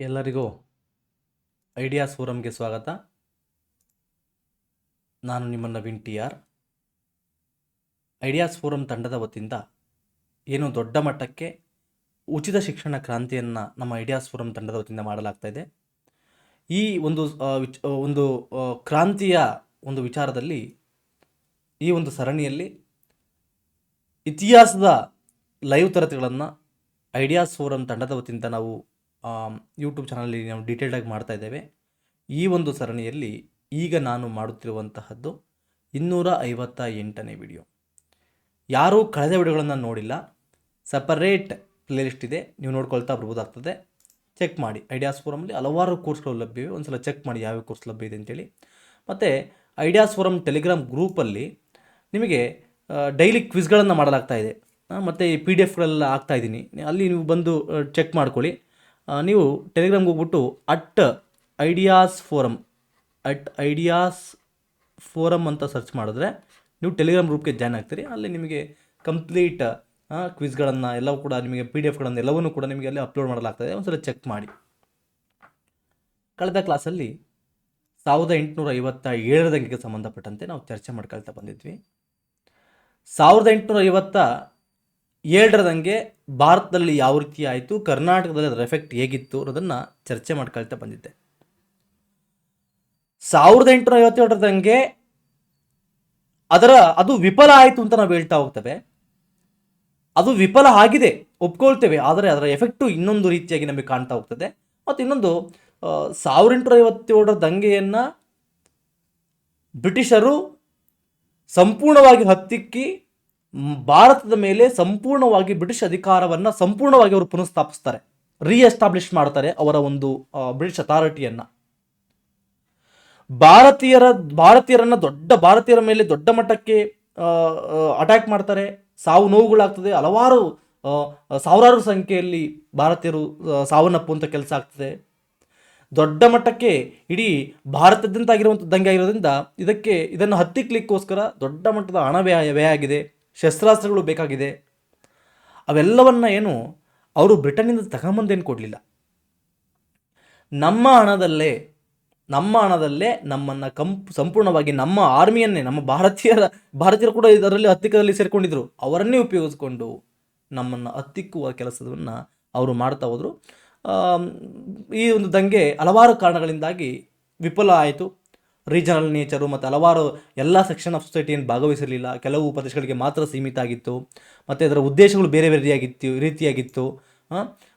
ಎಲ್ಲರಿಗೂ ಐಡಿಯಾಸ್ ಫೋರಮ್ಗೆ ಸ್ವಾಗತ. ನಾನು ನಿಮ್ಮ ನವೀನ್ TR. ಐಡಿಯಾಸ್ ಫೋರಮ್ ತಂಡದ ವತಿಯಿಂದ ಏನು ದೊಡ್ಡ ಮಟ್ಟಕ್ಕೆ ಉಚಿತ ಶಿಕ್ಷಣ ಕ್ರಾಂತಿಯನ್ನು ನಮ್ಮ ಐಡಿಯಾಸ್ ಫೋರಮ್ ತಂಡದ ವತಿಯಿಂದ ಮಾಡಲಾಗ್ತಾ ಇದೆ. ಈ ಒಂದು ಕ್ರಾಂತಿಯ ಒಂದು ವಿಚಾರದಲ್ಲಿ ಈ ಒಂದು ಸರಣಿಯಲ್ಲಿ ಇತಿಹಾಸದ ಲೈವ್ ತರಗತಿಗಳನ್ನು ಐಡಿಯಾಸ್ ಫೋರಮ್ ತಂಡದ ವತಿಯಿಂದ ನಾವು ಯೂಟ್ಯೂಬ್ ಚಾನಲಲ್ಲಿ ನಾವು ಡೀಟೇಲ್ಡಾಗಿ ಮಾಡ್ತಾ ಇದ್ದೇವೆ. ಈ ಒಂದು ಸರಣಿಯಲ್ಲಿ ಈಗ ನಾನು ಮಾಡುತ್ತಿರುವಂತಹದ್ದು 258ನೇ ವಿಡಿಯೋ. ಯಾರೂ ಕಳೆದ ವಿಡಿಯೋಗಳನ್ನು ನೋಡಿಲ್ಲ, ಸಪರೇಟ್ ಪ್ಲೇಲಿಸ್ಟ್ ಇದೆ, ನೀವು ನೋಡ್ಕೊಳ್ತಾ ಬರ್ಬೋದಾಗ್ತದೆ. ಚೆಕ್ ಮಾಡಿ. ಐಡಿಯಾಸ್ ಫೋರಮಲ್ಲಿ ಹಲವಾರು ಕೋರ್ಸ್ಗಳು ಲಭ್ಯವಿವೆ, ಒಂದು ಸಲ ಚೆಕ್ ಮಾಡಿ ಯಾವ್ಯಾವ ಕೋರ್ಸ್ ಲಭ್ಯ ಇದೆ ಅಂತೇಳಿ. ಮತ್ತು ಐಡಿಯಾಸ್ ಫೋರಮ್ ಟೆಲಿಗ್ರಾಮ್ ಗ್ರೂಪಲ್ಲಿ ನಿಮಗೆ ಡೈಲಿ ಕ್ವಿಜ್ಗಳನ್ನು ಮಾಡಲಾಗ್ತಾ ಇದೆ. ಮತ್ತು ಈ PDF ಆಗ್ತಾಯಿದ್ದೀನಿ, ಅಲ್ಲಿ ನೀವು ಬಂದು ಚೆಕ್ ಮಾಡ್ಕೊಳ್ಳಿ. ನೀವು ಟೆಲಿಗ್ರಾಮ್ಗೆ ಹೋಗ್ಬಿಟ್ಟು @ಐಡಿಯಾಸ್ ಫೋರಮ್ ಅಂತ ಸರ್ಚ್ ಮಾಡಿದ್ರೆ ನೀವು ಟೆಲಿಗ್ರಾಮ್ ಗ್ರೂಪ್ಗೆ ಜಾಯ್ನ್ ಆಗ್ತೀರಿ. ಅಲ್ಲಿ ನಿಮಗೆ ಕಂಪ್ಲೀಟ್ ಕ್ವಿಜ್ಗಳನ್ನು ಎಲ್ಲವೂ ಕೂಡ ನಿಮಗೆ PDF ಎಲ್ಲವನ್ನೂ ಕೂಡ ನಿಮಗೆ ಅಲ್ಲಿ ಅಪ್ಲೋಡ್ ಮಾಡಲಾಗ್ತದೆ. ಒಂದ್ಸಲ ಚೆಕ್ ಮಾಡಿ. ಕಳೆದ ಕ್ಲಾಸಲ್ಲಿ 1857ರ ದಂಗೆಗೆ ಸಂಬಂಧಪಟ್ಟಂತೆ ನಾವು ಚರ್ಚೆ ಮಾಡ್ಕೊಳ್ತಾ ಬಂದಿದ್ವಿ. 1857ರ ದಂಗೆ ಭಾರತದಲ್ಲಿ ಯಾವ ರೀತಿ ಆಯಿತು, ಕರ್ನಾಟಕದಲ್ಲಿ ಅದರ ಎಫೆಕ್ಟ್ ಹೇಗಿತ್ತು ಅನ್ನೋದನ್ನು ಚರ್ಚೆ ಮಾಡ್ಕೊಳ್ತಾ ಬಂದಿದ್ದೆ. 1857ರ ದಂಗೆ ಅದು ವಿಫಲ ಆಯಿತು ಅಂತ ನಾವು ಹೇಳ್ತಾ ಹೋಗ್ತೇವೆ. ಅದು ವಿಫಲ ಆಗಿದೆ, ಒಪ್ಕೊಳ್ತೇವೆ. ಆದರೆ ಅದರ ಎಫೆಕ್ಟು ಇನ್ನೊಂದು ರೀತಿಯಾಗಿ ನಮಗೆ ಕಾಣ್ತಾ ಹೋಗ್ತದೆ. ಮತ್ತು ಇನ್ನೊಂದು 1857ರ ದಂಗೆಯನ್ನು ಬ್ರಿಟಿಷರು ಸಂಪೂರ್ಣವಾಗಿ ಹತ್ತಿಕ್ಕಿ ಭಾರತದ ಮೇಲೆ ಸಂಪೂರ್ಣವಾಗಿ ಬ್ರಿಟಿಷ್ ಅಧಿಕಾರವನ್ನು ಸಂಪೂರ್ಣವಾಗಿ ಅವರು ಪುನಃಸ್ಥಾಪಿಸ್ತಾರೆ, ರೀಎಸ್ಟಾಬ್ಲಿಷ್ ಮಾಡ್ತಾರೆ ಅವರ ಒಂದು ಬ್ರಿಟಿಷ್ ಅಥಾರಿಟಿಯನ್ನು. ಭಾರತೀಯರ ಮೇಲೆ ದೊಡ್ಡ ಮಟ್ಟಕ್ಕೆ ಅಟ್ಯಾಕ್ ಮಾಡ್ತಾರೆ, ಸಾವು ನೋವುಗಳಾಗ್ತದೆ, ಸಾವಿರಾರು ಸಂಖ್ಯೆಯಲ್ಲಿ ಭಾರತೀಯರು ಸಾವನ್ನಪ್ಪುವಂಥ ಕೆಲಸ ಆಗ್ತದೆ. ದೊಡ್ಡ ಮಟ್ಟಕ್ಕೆ ಇಡೀ ಭಾರತದಾದ್ಯಂತ ಆಗಿರುವಂಥ ದಂಗೆ ಆಗಿರೋದ್ರಿಂದ ಇದನ್ನು ಹತ್ತಿಕ್ಲಿಕ್ಕೋಸ್ಕರ ದೊಡ್ಡ ಮಟ್ಟದ ಹಣ ವ್ಯಯ ಆಗಿದೆ, ಶಸ್ತ್ರಾಸ್ತ್ರಗಳು ಬೇಕಾಗಿದೆ. ಅವೆಲ್ಲವನ್ನ ಏನು ಅವರು ಬ್ರಿಟನ್ನಿಂದ ತಗೊಂಬಂದೇನು ಕೊಡಲಿಲ್ಲ. ನಮ್ಮ ಹಣದಲ್ಲೇ ನಮ್ಮನ್ನು ಸಂಪೂರ್ಣವಾಗಿ ನಮ್ಮ ಆರ್ಮಿಯನ್ನೇ, ನಮ್ಮ ಭಾರತೀಯರು ಕೂಡ ಇದರಲ್ಲಿ ಹತ್ತಿಕ್ಕದಲ್ಲಿ ಸೇರಿಕೊಂಡಿದ್ರು, ಅವರನ್ನೇ ಉಪಯೋಗಿಸ್ಕೊಂಡು ನಮ್ಮನ್ನು ಹತ್ತಿಕ್ಕುವ ಕೆಲಸವನ್ನು ಅವರು ಮಾಡ್ತಾ ಹೋದರು. ಈ ಒಂದು ದಂಗೆ ಹಲವಾರು ಕಾರಣಗಳಿಂದಾಗಿ ವಿಫಲ ಆಯಿತು. ರೀಜನಲ್ ನೇಚರು ಮತ್ತು ಹಲವಾರು ಎಲ್ಲ ಸೆಕ್ಷನ್ ಆಫ್ ಸೊಸೈಟಿಯನ್ನು ಭಾಗವಹಿಸಿರಲಿಲ್ಲ, ಕೆಲವು ಪ್ರದೇಶಗಳಿಗೆ ಮಾತ್ರ ಸೀಮಿತ ಆಗಿತ್ತು. ಮತ್ತು ಅದರ ಉದ್ದೇಶಗಳು ಬೇರೆ ರೀತಿಯಾಗಿತ್ತು.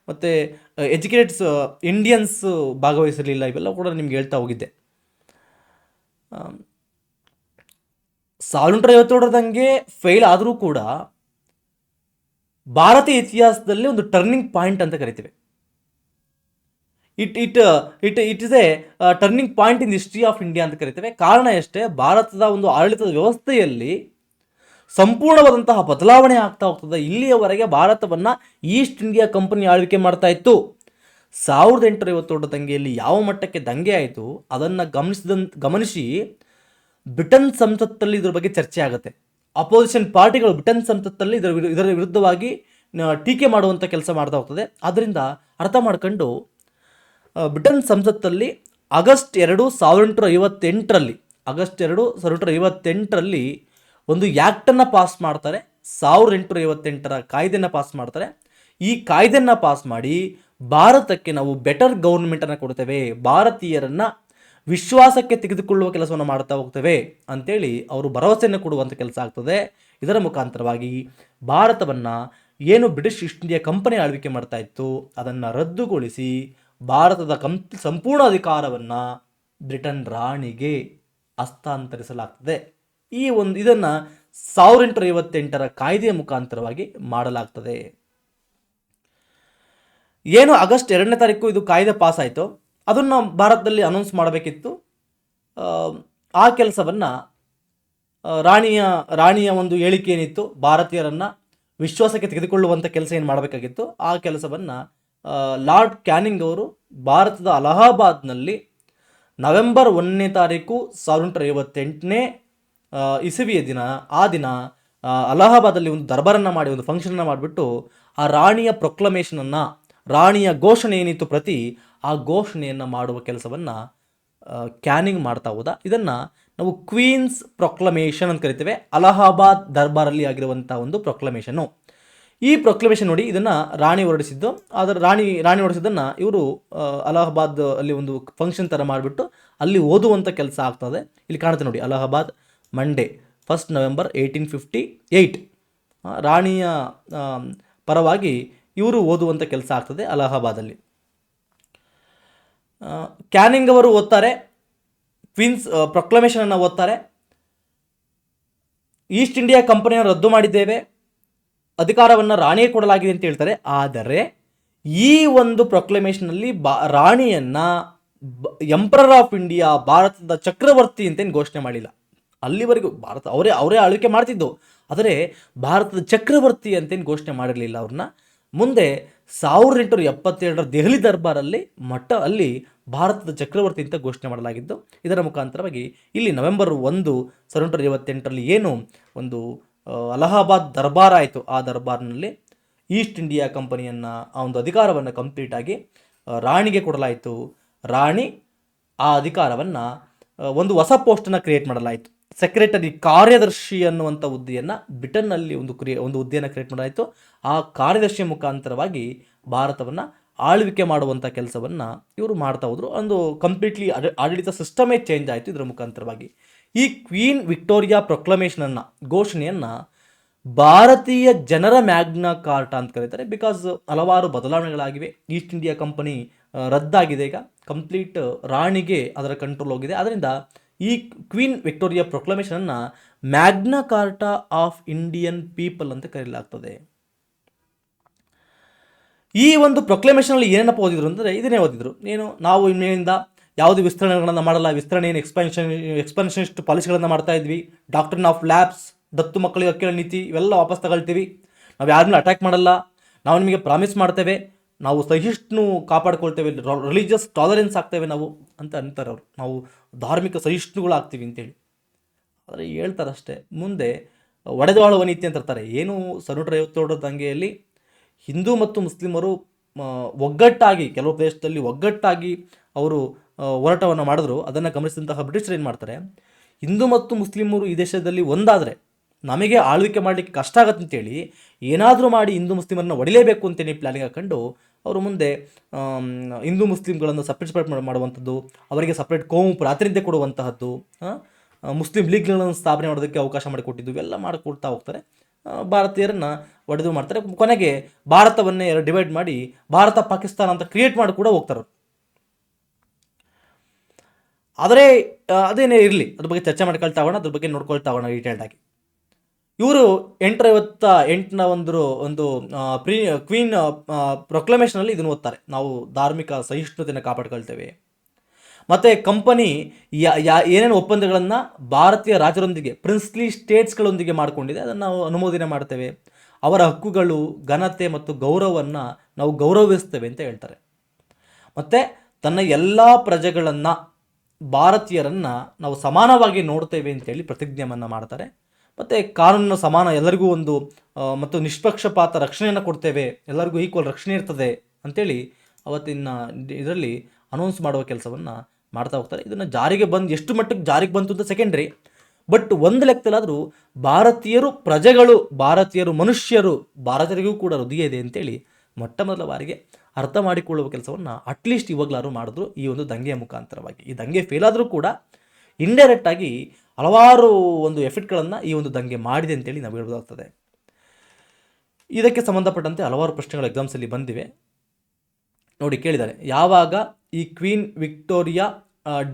ಮತ್ತು ಎಜುಕೇಟೆಡ್ಸ್ ಇಂಡಿಯನ್ಸ್ ಭಾಗವಹಿಸಿರಲಿಲ್ಲ. ಇವೆಲ್ಲ ಕೂಡ ನಿಮ್ಗೆ ಹೇಳ್ತಾ ಹೋಗಿದ್ದೆ. 1857ರ ದಂಗೆ ಫೇಲ್ ಆದರೂ ಕೂಡ ಭಾರತೀಯ ಇತಿಹಾಸದಲ್ಲಿ ಒಂದು ಟರ್ನಿಂಗ್ ಪಾಯಿಂಟ್ ಅಂತ ಕರಿತೀವಿ. It is A turning point in history of India ಅಂತ ಕರಿತೇವೆ. ಕಾರಣ ಎಷ್ಟೇ, ಭಾರತದ ಒಂದು ಆಡಳಿತದ ವ್ಯವಸ್ಥೆಯಲ್ಲಿ ಸಂಪೂರ್ಣವಾದಂತಹ ಬದಲಾವಣೆ ಆಗ್ತಾ ಹೋಗ್ತದೆ. ಇಲ್ಲಿಯವರೆಗೆ ಭಾರತವನ್ನು ಈಸ್ಟ್ ಇಂಡಿಯಾ ಕಂಪನಿ ಆಳ್ವಿಕೆ ಮಾಡ್ತಾ ಇತ್ತು. 1857ರ ದಂಗೆಯಲ್ಲಿ ಯಾವ ಮಟ್ಟಕ್ಕೆ ದಂಗೆ ಆಯಿತು ಅದನ್ನು ಗಮನಿಸಿ ಬ್ರಿಟನ್ ಸಂಸತ್ತಲ್ಲಿ ಇದರ ಬಗ್ಗೆ ಚರ್ಚೆ ಆಗುತ್ತೆ. ಅಪೋಸಿಷನ್ ಪಾರ್ಟಿಗಳು ಬ್ರಿಟನ್ ಸಂಸತ್ತಲ್ಲಿ ಇದರ ವಿರುದ್ಧವಾಗಿ ಟೀಕೆ ಮಾಡುವಂಥ ಕೆಲಸ ಮಾಡ್ತಾ ಹೋಗ್ತದೆ. ಆದ್ದರಿಂದ ಅರ್ಥ ಮಾಡ್ಕೊಂಡು ಬ್ರಿಟನ್ ಸಂಸತ್ತಲ್ಲಿ ಆಗಸ್ಟ್ 2, 1858ರಲ್ಲಿ ಒಂದು ಆ್ಯಕ್ಟನ್ನು ಪಾಸ್ ಮಾಡ್ತಾರೆ. 1858ರ ಕಾಯ್ದೆಯನ್ನು ಪಾಸ್ ಮಾಡ್ತಾರೆ. ಈ ಕಾಯ್ದೆಯನ್ನು ಪಾಸ್ ಮಾಡಿ ಭಾರತಕ್ಕೆ ನಾವು ಬೆಟರ್ ಗೌರ್ಮೆಂಟನ್ನು ಕೊಡ್ತೇವೆ, ಭಾರತೀಯರನ್ನು ವಿಶ್ವಾಸಕ್ಕೆ ತೆಗೆದುಕೊಳ್ಳುವ ಕೆಲಸವನ್ನು ಮಾಡ್ತಾ ಹೋಗ್ತೇವೆ ಅಂತೇಳಿ ಅವರು ಭರವಸೆಯನ್ನು ಕೊಡುವಂಥ ಕೆಲಸ ಆಗ್ತದೆ. ಇದರ ಮುಖಾಂತರವಾಗಿ ಭಾರತವನ್ನು ಏನು ಬ್ರಿಟಿಷ್ ಈಸ್ಟ್ ಇಂಡಿಯಾ ಕಂಪನಿ ಆಳ್ವಿಕೆ ಮಾಡ್ತಾ ಇತ್ತು ಅದನ್ನು ರದ್ದುಗೊಳಿಸಿ ಭಾರತದ ಸಂಪೂರ್ಣ ಅಧಿಕಾರವನ್ನು ಬ್ರಿಟನ್ ರಾಣಿಗೆ ಹಸ್ತಾಂತರಿಸಲಾಗ್ತದೆ. ಇದನ್ನು 1858ರ ಕಾಯ್ದೆಯ ಮುಖಾಂತರವಾಗಿ ಮಾಡಲಾಗ್ತದೆ. ಏನು ಆಗಸ್ಟ್ 2ನೇ ತಾರೀಕು ಇದು ಕಾಯ್ದೆ ಪಾಸ್ ಆಯಿತು, ಅದನ್ನು ಭಾರತದಲ್ಲಿ ಅನೌನ್ಸ್ ಮಾಡಬೇಕಿತ್ತು. ಆ ಕೆಲಸವನ್ನು ರಾಣಿಯ ಒಂದು ಹೇಳಿಕೆ ಏನಿತ್ತು, ಭಾರತೀಯರನ್ನು ವಿಶ್ವಾಸಕ್ಕೆ ತೆಗೆದುಕೊಳ್ಳುವಂಥ ಕೆಲಸ ಏನು ಮಾಡಬೇಕಾಗಿತ್ತು, ಆ ಕೆಲಸವನ್ನು ಲಾರ್ಡ್ ಕ್ಯಾನಿಂಗ್ ಅವರು ಭಾರತದ ಅಲಹಾಬಾದ್ನಲ್ಲಿ ನವೆಂಬರ್ 1ನೇ ತಾರೀಕು 1858ನೇ ಇಸವಿಯ ದಿನ ಅಲಹಾಬಾದಲ್ಲಿ ಒಂದು ದರ್ಬಾರನ್ನು ಮಾಡಿ, ಒಂದು ಫಂಕ್ಷನನ್ನು ಮಾಡಿಬಿಟ್ಟು ಆ ರಾಣಿಯ ಪ್ರೊಕ್ಲಮೇಷನನ್ನು, ರಾಣಿಯ ಘೋಷಣೆ ಏನಿತ್ತು ಪ್ರತಿ, ಆ ಘೋಷಣೆಯನ್ನು ಮಾಡುವ ಕೆಲಸವನ್ನು ಕ್ಯಾನಿಂಗ್ ಮಾಡ್ತಾ ಹೋದ. ಇದನ್ನು ನಾವು ಕ್ವೀನ್ಸ್ ಪ್ರೊಕ್ಲಮೇಷನ್ ಅಂತ ಕರಿತೇವೆ. ಅಲಹಾಬಾದ್ ದರ್ಬಾರಲ್ಲಿ ಆಗಿರುವಂಥ ಒಂದು ಪ್ರೊಕ್ಲಮೇಷನು. ಈ ಪ್ರೊಕ್ಲಮೇಷನ್ ನೋಡಿ, ಇದನ್ನು ರಾಣಿ ಹೊರಡಿಸಿದ್ದು. ಆದರೆ ರಾಣಿ ಹೊರಡಿಸಿದ್ದನ್ನು ಇವರು ಅಲಹಾಬಾದ್ ಅಲ್ಲಿ ಒಂದು ಫಂಕ್ಷನ್ ಥರ ಮಾಡಿಬಿಟ್ಟು ಅಲ್ಲಿ ಓದುವಂಥ ಕೆಲಸ ಆಗ್ತದೆ. ಇಲ್ಲಿ ಕಾಣುತ್ತೆ ನೋಡಿ, ಅಲಹಾಬಾದ್ ಮಂಡೇ 1 ನವೆಂಬರ್ 1858. ರಾಣಿಯ ಪರವಾಗಿ ಇವರು ಓದುವಂಥ ಕೆಲಸ ಆಗ್ತದೆ ಅಲಹಾಬಾದಲ್ಲಿ. ಕ್ಯಾನಿಂಗ್ ಅವರು ಓದ್ತಾರೆ, ಕ್ವೀನ್ಸ್ ಪ್ರೊಕ್ಲಮೇಷನನ್ನು ಓದ್ತಾರೆ. ಈಸ್ಟ್ ಇಂಡಿಯಾ ಕಂಪನಿಯನ್ನು ರದ್ದು ಮಾಡಿದ್ದೇವೆ, ಅಧಿಕಾರವನ್ನು ರಾಣಿಗೆ ಕೊಡಲಾಗಿದೆ ಅಂತ ಹೇಳ್ತಾರೆ. ಆದರೆ ಈ ಒಂದು ಪ್ರೊಕ್ಲಮೇಷನಲ್ಲಿ ರಾಣಿಯನ್ನು ಎಂಪರರ್ ಆಫ್ ಇಂಡಿಯಾ, ಭಾರತದ ಚಕ್ರವರ್ತಿ ಅಂತೇನು ಘೋಷಣೆ ಮಾಡಿಲ್ಲ. ಅಲ್ಲಿವರೆಗೂ ಭಾರತ ಅವರೇ ಆಳ್ವಿಕೆ ಮಾಡ್ತಿದ್ದು, ಆದರೆ ಭಾರತದ ಚಕ್ರವರ್ತಿ ಅಂತೇನು ಘೋಷಣೆ ಮಾಡಿರಲಿಲ್ಲ ಅವ್ರನ್ನ. ಮುಂದೆ 1877 ದೆಹಲಿ ದರ್ಬಾರಲ್ಲಿ ಅಲ್ಲಿ ಭಾರತದ ಚಕ್ರವರ್ತಿ ಅಂತ ಘೋಷಣೆ ಮಾಡಲಾಗಿದ್ದು. ಇದರ ಮುಖಾಂತರವಾಗಿ ಇಲ್ಲಿ ನವೆಂಬರ್ 1, 1858 ಏನು ಒಂದು ಅಲಹಾಬಾದ್ ದರ್ಬಾರ್ ಆಯಿತು, ಆ ದರ್ಬಾರ್ನಲ್ಲಿ ಈಸ್ಟ್ ಇಂಡಿಯಾ ಕಂಪನಿಯನ್ನು, ಆ ಒಂದು ಅಧಿಕಾರವನ್ನು ಕಂಪ್ಲೀಟಾಗಿ ರಾಣಿಗೆ ಕೊಡಲಾಯಿತು. ರಾಣಿ ಆ ಅಧಿಕಾರವನ್ನು ಒಂದು ಹೊಸ ಪೋಸ್ಟನ್ನು ಕ್ರಿಯೇಟ್ ಮಾಡಲಾಯಿತು. ಸೆಕ್ರೆಟರಿ, ಕಾರ್ಯದರ್ಶಿ ಅನ್ನುವಂಥ ಹುದ್ದೆಯನ್ನು ಬ್ರಿಟನ್ನಲ್ಲಿ ಒಂದು ಹುದ್ದೆಯನ್ನು ಕ್ರಿಯೇಟ್ ಮಾಡಲಾಯಿತು. ಆ ಕಾರ್ಯದರ್ಶಿಯ ಮುಖಾಂತರವಾಗಿ ಭಾರತವನ್ನು ಆಳ್ವಿಕೆ ಮಾಡುವಂಥ ಕೆಲಸವನ್ನು ಇವರು ಮಾಡ್ತಾ ಹೋದರು. ಒಂದು ಕಂಪ್ಲೀಟ್ಲಿ ಆಡಳಿತ ಸಿಸ್ಟಮೇ ಚೇಂಜ್ ಆಯಿತು ಇದರ ಮುಖಾಂತರವಾಗಿ. ಈ ಕ್ವೀನ್ ವಿಕ್ಟೋರಿಯಾ ಪ್ರೊಕ್ಲಮೇಷನನ್ನು, ಘೋಷಣೆಯನ್ನು ಭಾರತೀಯ ಜನರ ಮ್ಯಾಗ್ನಾ ಕಾರ್ಟಾ ಅಂತ ಕರೀತಾರೆ. ಬಿಕಾಸ್ ಹಲವಾರು ಬದಲಾವಣೆಗಳಾಗಿವೆ. ಈಸ್ಟ್ ಇಂಡಿಯಾ ಕಂಪನಿ ರದ್ದಾಗಿದೆ, ಈಗ ಕಂಪ್ಲೀಟ್ ರಾಣಿಗೆ ಅದರ ಕಂಟ್ರೋಲ್ ಹೋಗಿದೆ. ಅದರಿಂದ ಈ ಕ್ವೀನ್ ವಿಕ್ಟೋರಿಯಾ ಪ್ರೊಕ್ಲಮೇಷನನ್ನು Magna Carta of Indian people ಅಂತ ಕರೆಯಲಾಗ್ತದೆ. ಈ ಒಂದು ಪ್ರೊಕ್ಲಮೇಷನಲ್ಲಿ ಏನಪ್ಪ ಓದಿದ್ರು ಅಂದರೆ ಇದನ್ನೇ ಓದಿದ್ರು. ನಾವು ಇನ್ನೇನಿಂದ ಯಾವುದೇ ವಿಸ್ತರಣೆಗಳನ್ನು ಮಾಡಲ್ಲ, ವಿಸ್ತರಣೆ ಏನು ಎಕ್ಸ್ಪೆನ್ಷನಿಸ್ಟ್ ಪಾಲಿಸಿಗಳನ್ನು ಮಾಡ್ತಾ ಇದ್ವಿ. ಡಾಕ್ಟ್ರಿನ್ ಆಫ್ ಲ್ಯಾಬ್ಸ್, ದತ್ತು ಮಕ್ಕಳಿಗೆ ಹಕ್ಕಿನ ನೀತಿ, ಇವೆಲ್ಲ ವಾಪಸ್ ತಗೊಳ್ತೀವಿ. ನಾವು ಯಾರನ್ನೂ ಅಟ್ಯಾಕ್ ಮಾಡಲ್ಲ, ನಾವು ನಿಮಗೆ ಪ್ರಾಮಿಸ್ ಮಾಡ್ತೇವೆ, ನಾವು ಸಹಿಷ್ಣು ಕಾಪಾಡ್ಕೊಳ್ತೇವೆ, ರಿಲಿಜಿಯಸ್ ಟಾಲರೆನ್ಸ್ ಆಗ್ತೇವೆ ನಾವು ಅಂತ ಅಂತಾರೆ ಅವರು. ನಾವು ಧಾರ್ಮಿಕ ಸಹಿಷ್ಣುಗಳಾಗ್ತೀವಿ ಅಂತೇಳಿ. ಆದರೆ ಹೇಳ್ತಾರಷ್ಟೇ. ಮುಂದೆ ಒಡೆದಾಳುವ ನೀತಿ ಅಂತ ಇರ್ತಾರೆ. ಏನು 1957 ದಂಗೆಯಲ್ಲಿ ಹಿಂದೂ ಮತ್ತು ಮುಸ್ಲಿಮರು ಒಗ್ಗಟ್ಟಾಗಿ, ಕೆಲವು ಪ್ರದೇಶದಲ್ಲಿ ಒಗ್ಗಟ್ಟಾಗಿ ಅವರು ಹೋರಾಟವನ್ನು ಮಾಡಿದ್ರು. ಅದನ್ನು ಗಮನಿಸಿದಂತಹ ಬ್ರಿಟಿಷರು ಏನು ಮಾಡ್ತಾರೆ, ಹಿಂದೂ ಮತ್ತು ಮುಸ್ಲಿಮರು ಈ ದೇಶದಲ್ಲಿ ಒಂದಾದರೆ ನಮಗೆ ಆಳ್ವಿಕೆ ಮಾಡಲಿಕ್ಕೆ ಕಷ್ಟ ಆಗತ್ತೆ ಅಂತೇಳಿ ಏನಾದರೂ ಮಾಡಿ ಹಿಂದೂ ಮುಸ್ಲಿಮರನ್ನ ಹೊಡಿಲೇಬೇಕು ಅಂತೇಳಿ ಪ್ಲ್ಯಾನಿಂಗ್ ಹಾಕೊಂಡು ಅವರು ಮುಂದೆ ಹಿಂದೂ ಮುಸ್ಲಿಮ್ಗಳನ್ನು ಸಪ್ರೇಟ್ ಮಾಡುವಂಥದ್ದು, ಅವರಿಗೆ ಸಪ್ರೇಟ್ ಕೋಮು ಪ್ರಾತಿನಿಧ್ಯ ಕೊಡುವಂತಹದ್ದು, ಮುಸ್ಲಿಂ ಲೀಗ್ಗಳನ್ನು ಸ್ಥಾಪನೆ ಮಾಡೋದಕ್ಕೆ ಅವಕಾಶ ಮಾಡಿಕೊಟ್ಟಿದ್ದು, ಇವೆಲ್ಲ ಮಾಡಿಕೊಡ್ತಾ ಹೋಗ್ತಾರೆ. ಭಾರತೀಯರನ್ನು ಒಡೆದು ಮಾಡ್ತಾರೆ. ಕೊನೆಗೆ ಭಾರತವನ್ನೇ ಡಿವೈಡ್ ಮಾಡಿ ಭಾರತ ಪಾಕಿಸ್ತಾನ ಅಂತ ಕ್ರಿಯೇಟ್ ಮಾಡಿ ಕೂಡ ಹೋಗ್ತಾರೆ. ಆದರೆ ಅದೇನೇ ಇರಲಿ, ಅದ್ರ ಬಗ್ಗೆ ಚರ್ಚೆ ಮಾಡ್ಕೊಳ್ತಾ ಹೋಗೋಣ, ಅದ್ರ ಬಗ್ಗೆ ನೋಡ್ಕೊಳ್ತಾ ಹೋಗೋಣ ಡೀಟೇಲ್ಡಾಗಿ. ಇವರು 858 ಒಂದು ಕ್ವೀನ್ ಪ್ರೊಕ್ಲಮೇಷನಲ್ಲಿ ಇದನ್ನು ಓದ್ತಾರೆ. ನಾವು ಧಾರ್ಮಿಕ ಸಹಿಷ್ಣುತೆಯನ್ನು ಕಾಪಾಡ್ಕೊಳ್ತೇವೆ, ಮತ್ತು ಕಂಪನಿ ಏನೇನು ಒಪ್ಪಂದಗಳನ್ನು ಭಾರತೀಯ ರಾಜರೊಂದಿಗೆ, ಪ್ರಿನ್ಸ್ಲಿ ಸ್ಟೇಟ್ಸ್ಗಳೊಂದಿಗೆ ಮಾಡಿಕೊಂಡಿದೆ ಅದನ್ನು ನಾವು ಅನುಮೋದನೆ ಮಾಡ್ತೇವೆ. ಅವರ ಹಕ್ಕುಗಳು, ಘನತೆ ಮತ್ತು ಗೌರವವನ್ನು ನಾವು ಗೌರವಿಸ್ತೇವೆ ಅಂತ ಹೇಳ್ತಾರೆ. ಮತ್ತು ತನ್ನ ಎಲ್ಲ ಪ್ರಜೆಗಳನ್ನು, ಭಾರತೀಯರನ್ನು ನಾವು ಸಮಾನವಾಗಿ ನೋಡ್ತೇವೆ ಅಂತೇಳಿ ಪ್ರತಿಜ್ಞೆಯನ್ನು ಮಾಡ್ತಾರೆ. ಮತ್ತು ಕಾನೂನಿನ ಸಮಾನ, ಎಲ್ಲರಿಗೂ ಒಂದು ಮತ್ತು ನಿಷ್ಪಕ್ಷಪಾತ ರಕ್ಷಣೆಯನ್ನು ಕೊಡ್ತೇವೆ, ಎಲ್ಲರಿಗೂ ಈಕ್ವಲ್ ರಕ್ಷಣೆ ಇರ್ತದೆ ಅಂಥೇಳಿ ಅವತ್ತಿನ ಇದರಲ್ಲಿ ಅನೌನ್ಸ್ ಮಾಡುವ ಕೆಲಸವನ್ನು ಮಾಡ್ತಾ ಹೋಗ್ತಾರೆ. ಇದನ್ನು ಜಾರಿಗೆ ಎಷ್ಟು ಮಟ್ಟಿಗೆ ಜಾರಿಗೆ ಬಂತು ಅಂತ ಸೆಕೆಂಡ್ರಿ. ಬಟ್ ಒಂದು ಲೆಕ್ಕದಲ್ಲಾದರೂ ಭಾರತೀಯರು ಪ್ರಜೆಗಳು, ಭಾರತೀಯರು ಮನುಷ್ಯರು, ಭಾರತೀಯರಿಗೂ ಕೂಡ ಹೃದಯ ಇದೆ ಅಂತೇಳಿ ಮೊಟ್ಟ ಮೊದಲ ಬಾರಿಗೆ ಅರ್ಥ ಮಾಡಿಕೊಳ್ಳುವ ಕೆಲಸವನ್ನು ಅಟ್ಲೀಸ್ಟ್ ಇವಾಗಲಾರು ಮಾಡಿದ್ರು ಈ ಒಂದು ದಂಗೆಯ ಮುಖಾಂತರವಾಗಿ. ಈ ದಂಗೆ ಫೇಲ್ ಆದರೂ ಕೂಡ ಇಂಡೈರೆಕ್ಟಾಗಿ ಹಲವಾರು ಒಂದು ಎಫೆಕ್ಟ್ಗಳನ್ನು ಈ ಒಂದು ದಂಗೆ ಮಾಡಿದೆ ಅಂತೇಳಿ ನಾವು ಹೇಳ್ಬೋದಾಗ್ತದೆ. ಇದಕ್ಕೆ ಸಂಬಂಧಪಟ್ಟಂತೆ ಹಲವಾರು ಪ್ರಶ್ನೆಗಳು ಎಕ್ಸಾಮ್ಸಲ್ಲಿ ಬಂದಿವೆ ನೋಡಿ. ಕೇಳಿದ್ದಾರೆ, ಯಾವಾಗ ಈ ಕ್ವೀನ್ ವಿಕ್ಟೋರಿಯಾ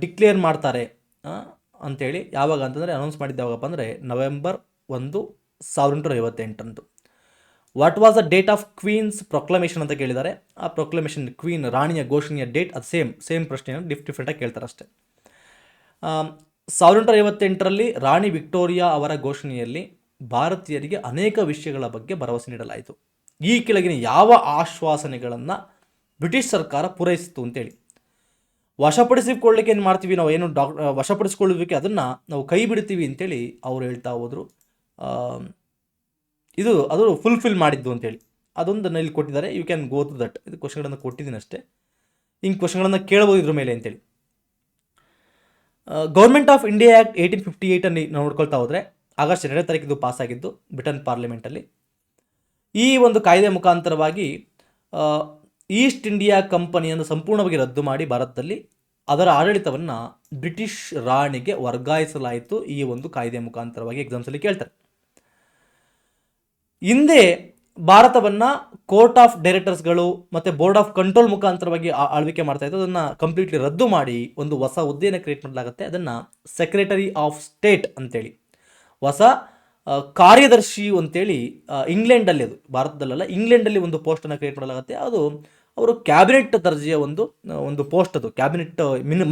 ಡಿಕ್ಲೇರ್ ಮಾಡ್ತಾರೆ ಅಂಥೇಳಿ, ಯಾವಾಗ ಅಂತಂದರೆ ಅನೌನ್ಸ್ ಮಾಡಿದ್ದು ಯಾವಾಗಪ್ಪ ಅಂದರೆ November 1, 1858. What was the date of queen's proclamation ಅಂತ ಕೇಳಿದ್ದಾರೆ. ಆ ಪ್ರೊಕ್ಲಮೇಷನ್, ಕ್ವೀನ್ ರಾಣಿಯ ಘೋಷಣೆಯ ಡೇಟ್ ಅದು ಸೇಮ್ ಪ್ರಶ್ನೆಯನ್ನು ಡಿಫ್ರೆಂಟಾಗಿ ಕೇಳ್ತಾರೆ ಅಷ್ಟೇ. 1858 ರಾಣಿ ವಿಕ್ಟೋರಿಯಾ ಅವರ ಘೋಷಣೆಯಲ್ಲಿ ಭಾರತೀಯರಿಗೆ ಅನೇಕ ವಿಷಯಗಳ ಬಗ್ಗೆ ಭರವಸೆ ನೀಡಲಾಯಿತು. ಈ ಕೆಳಗಿನ ಯಾವ ಆಶ್ವಾಸನೆಗಳನ್ನು ಬ್ರಿಟಿಷ್ ಸರ್ಕಾರ ಪೂರೈಸಿತು ಅಂತೇಳಿ. ವಶಪಡಿಸಿಕೊಳ್ಳಿಕ್ಕೆ ಏನು ಮಾಡ್ತೀವಿ ನಾವು, ಏನು ವಶಪಡಿಸಿಕೊಳ್ಳಬೇಕು ಅದನ್ನು ನಾವು ಕೈ ಬಿಡ್ತೀವಿ ಅಂತೇಳಿ ಅವ್ರು ಹೇಳ್ತಾ ಹೋದರು. ಅದು ಫುಲ್ಫಿಲ್ ಮಾಡಿದ್ದು ಅಂತೇಳಿ. ಅದೊಂದನ್ನು ಇಲ್ಲಿ ಕೊಟ್ಟಿದ್ದಾರೆ. You can go to that. ಇದು ಕ್ವಶನ್ಗಳನ್ನು ಕೊಟ್ಟಿದ್ದೀನಿ ಅಷ್ಟೇ. ಹಿಂಗೆ ಕ್ವಶನ್ಗಳನ್ನು ಕೇಳ್ಬೋದು ಇದ್ರ ಮೇಲೆ ಅಂತೇಳಿ. ಗೌರ್ಮೆಂಟ್ ಆಫ್ ಇಂಡಿಯಾ ಆ್ಯಕ್ಟ್ 1858 ನೋಡ್ಕೊಳ್ತಾ ಹೋದರೆ ಆಗಸ್ಟ್ 2ನೇ ತಾರೀಕಿದು ಪಾಸ್ ಆಗಿದ್ದು ಬ್ರಿಟನ್ ಪಾರ್ಲಿಮೆಂಟಲ್ಲಿ. ಈ ಒಂದು ಕಾಯ್ದೆ ಮುಖಾಂತರವಾಗಿ ಈಸ್ಟ್ ಇಂಡಿಯಾ ಕಂಪನಿಯನ್ನು ಸಂಪೂರ್ಣವಾಗಿ ರದ್ದು ಮಾಡಿ ಭಾರತದಲ್ಲಿ ಅದರ ಆಡಳಿತವನ್ನು ಬ್ರಿಟಿಷ್ ರಾಣಿಗೆ ವರ್ಗಾಯಿಸಲಾಯಿತು. ಈ ಒಂದು ಕಾಯ್ದೆ ಮುಖಾಂತರವಾಗಿ ಎಕ್ಸಾಮ್ಸಲ್ಲಿ ಕೇಳ್ತಾರೆ. ಹಿಂದೆ ಭಾರತವನ್ನು ಕೋರ್ಟ್ ಆಫ್ ಡೈರೆಕ್ಟರ್ಸ್ಗಳು ಮತ್ತು ಬೋರ್ಡ್ ಆಫ್ ಕಂಟ್ರೋಲ್ ಮುಖಾಂತರವಾಗಿ ಆಳ್ವಿಕೆ ಮಾಡ್ತಾ ಇತ್ತು. ಅದನ್ನು ಕಂಪ್ಲೀಟ್ಲಿ ರದ್ದು ಮಾಡಿ ಒಂದು ಹೊಸ ಹುದ್ದೆಯನ್ನು ಕ್ರಿಯೇಟ್ ಮಾಡಲಾಗುತ್ತೆ. ಅದನ್ನು ಸೆಕ್ರೆಟರಿ ಆಫ್ ಸ್ಟೇಟ್ ಅಂತೇಳಿ, ಹೊಸ ಕಾರ್ಯದರ್ಶಿ ಅಂತೇಳಿ ಇಂಗ್ಲೆಂಡಲ್ಲಿ, ಅದು ಭಾರತದಲ್ಲ, ಇಂಗ್ಲೆಂಡಲ್ಲಿ ಒಂದು ಪೋಸ್ಟನ್ನು ಕ್ರಿಯೇಟ್ ಮಾಡಲಾಗುತ್ತೆ. ಅದು ಅವರು ಕ್ಯಾಬಿನೆಟ್ ದರ್ಜೆಯ ಒಂದು ಪೋಸ್ಟ್. ಅದು ಕ್ಯಾಬಿನೆಟ್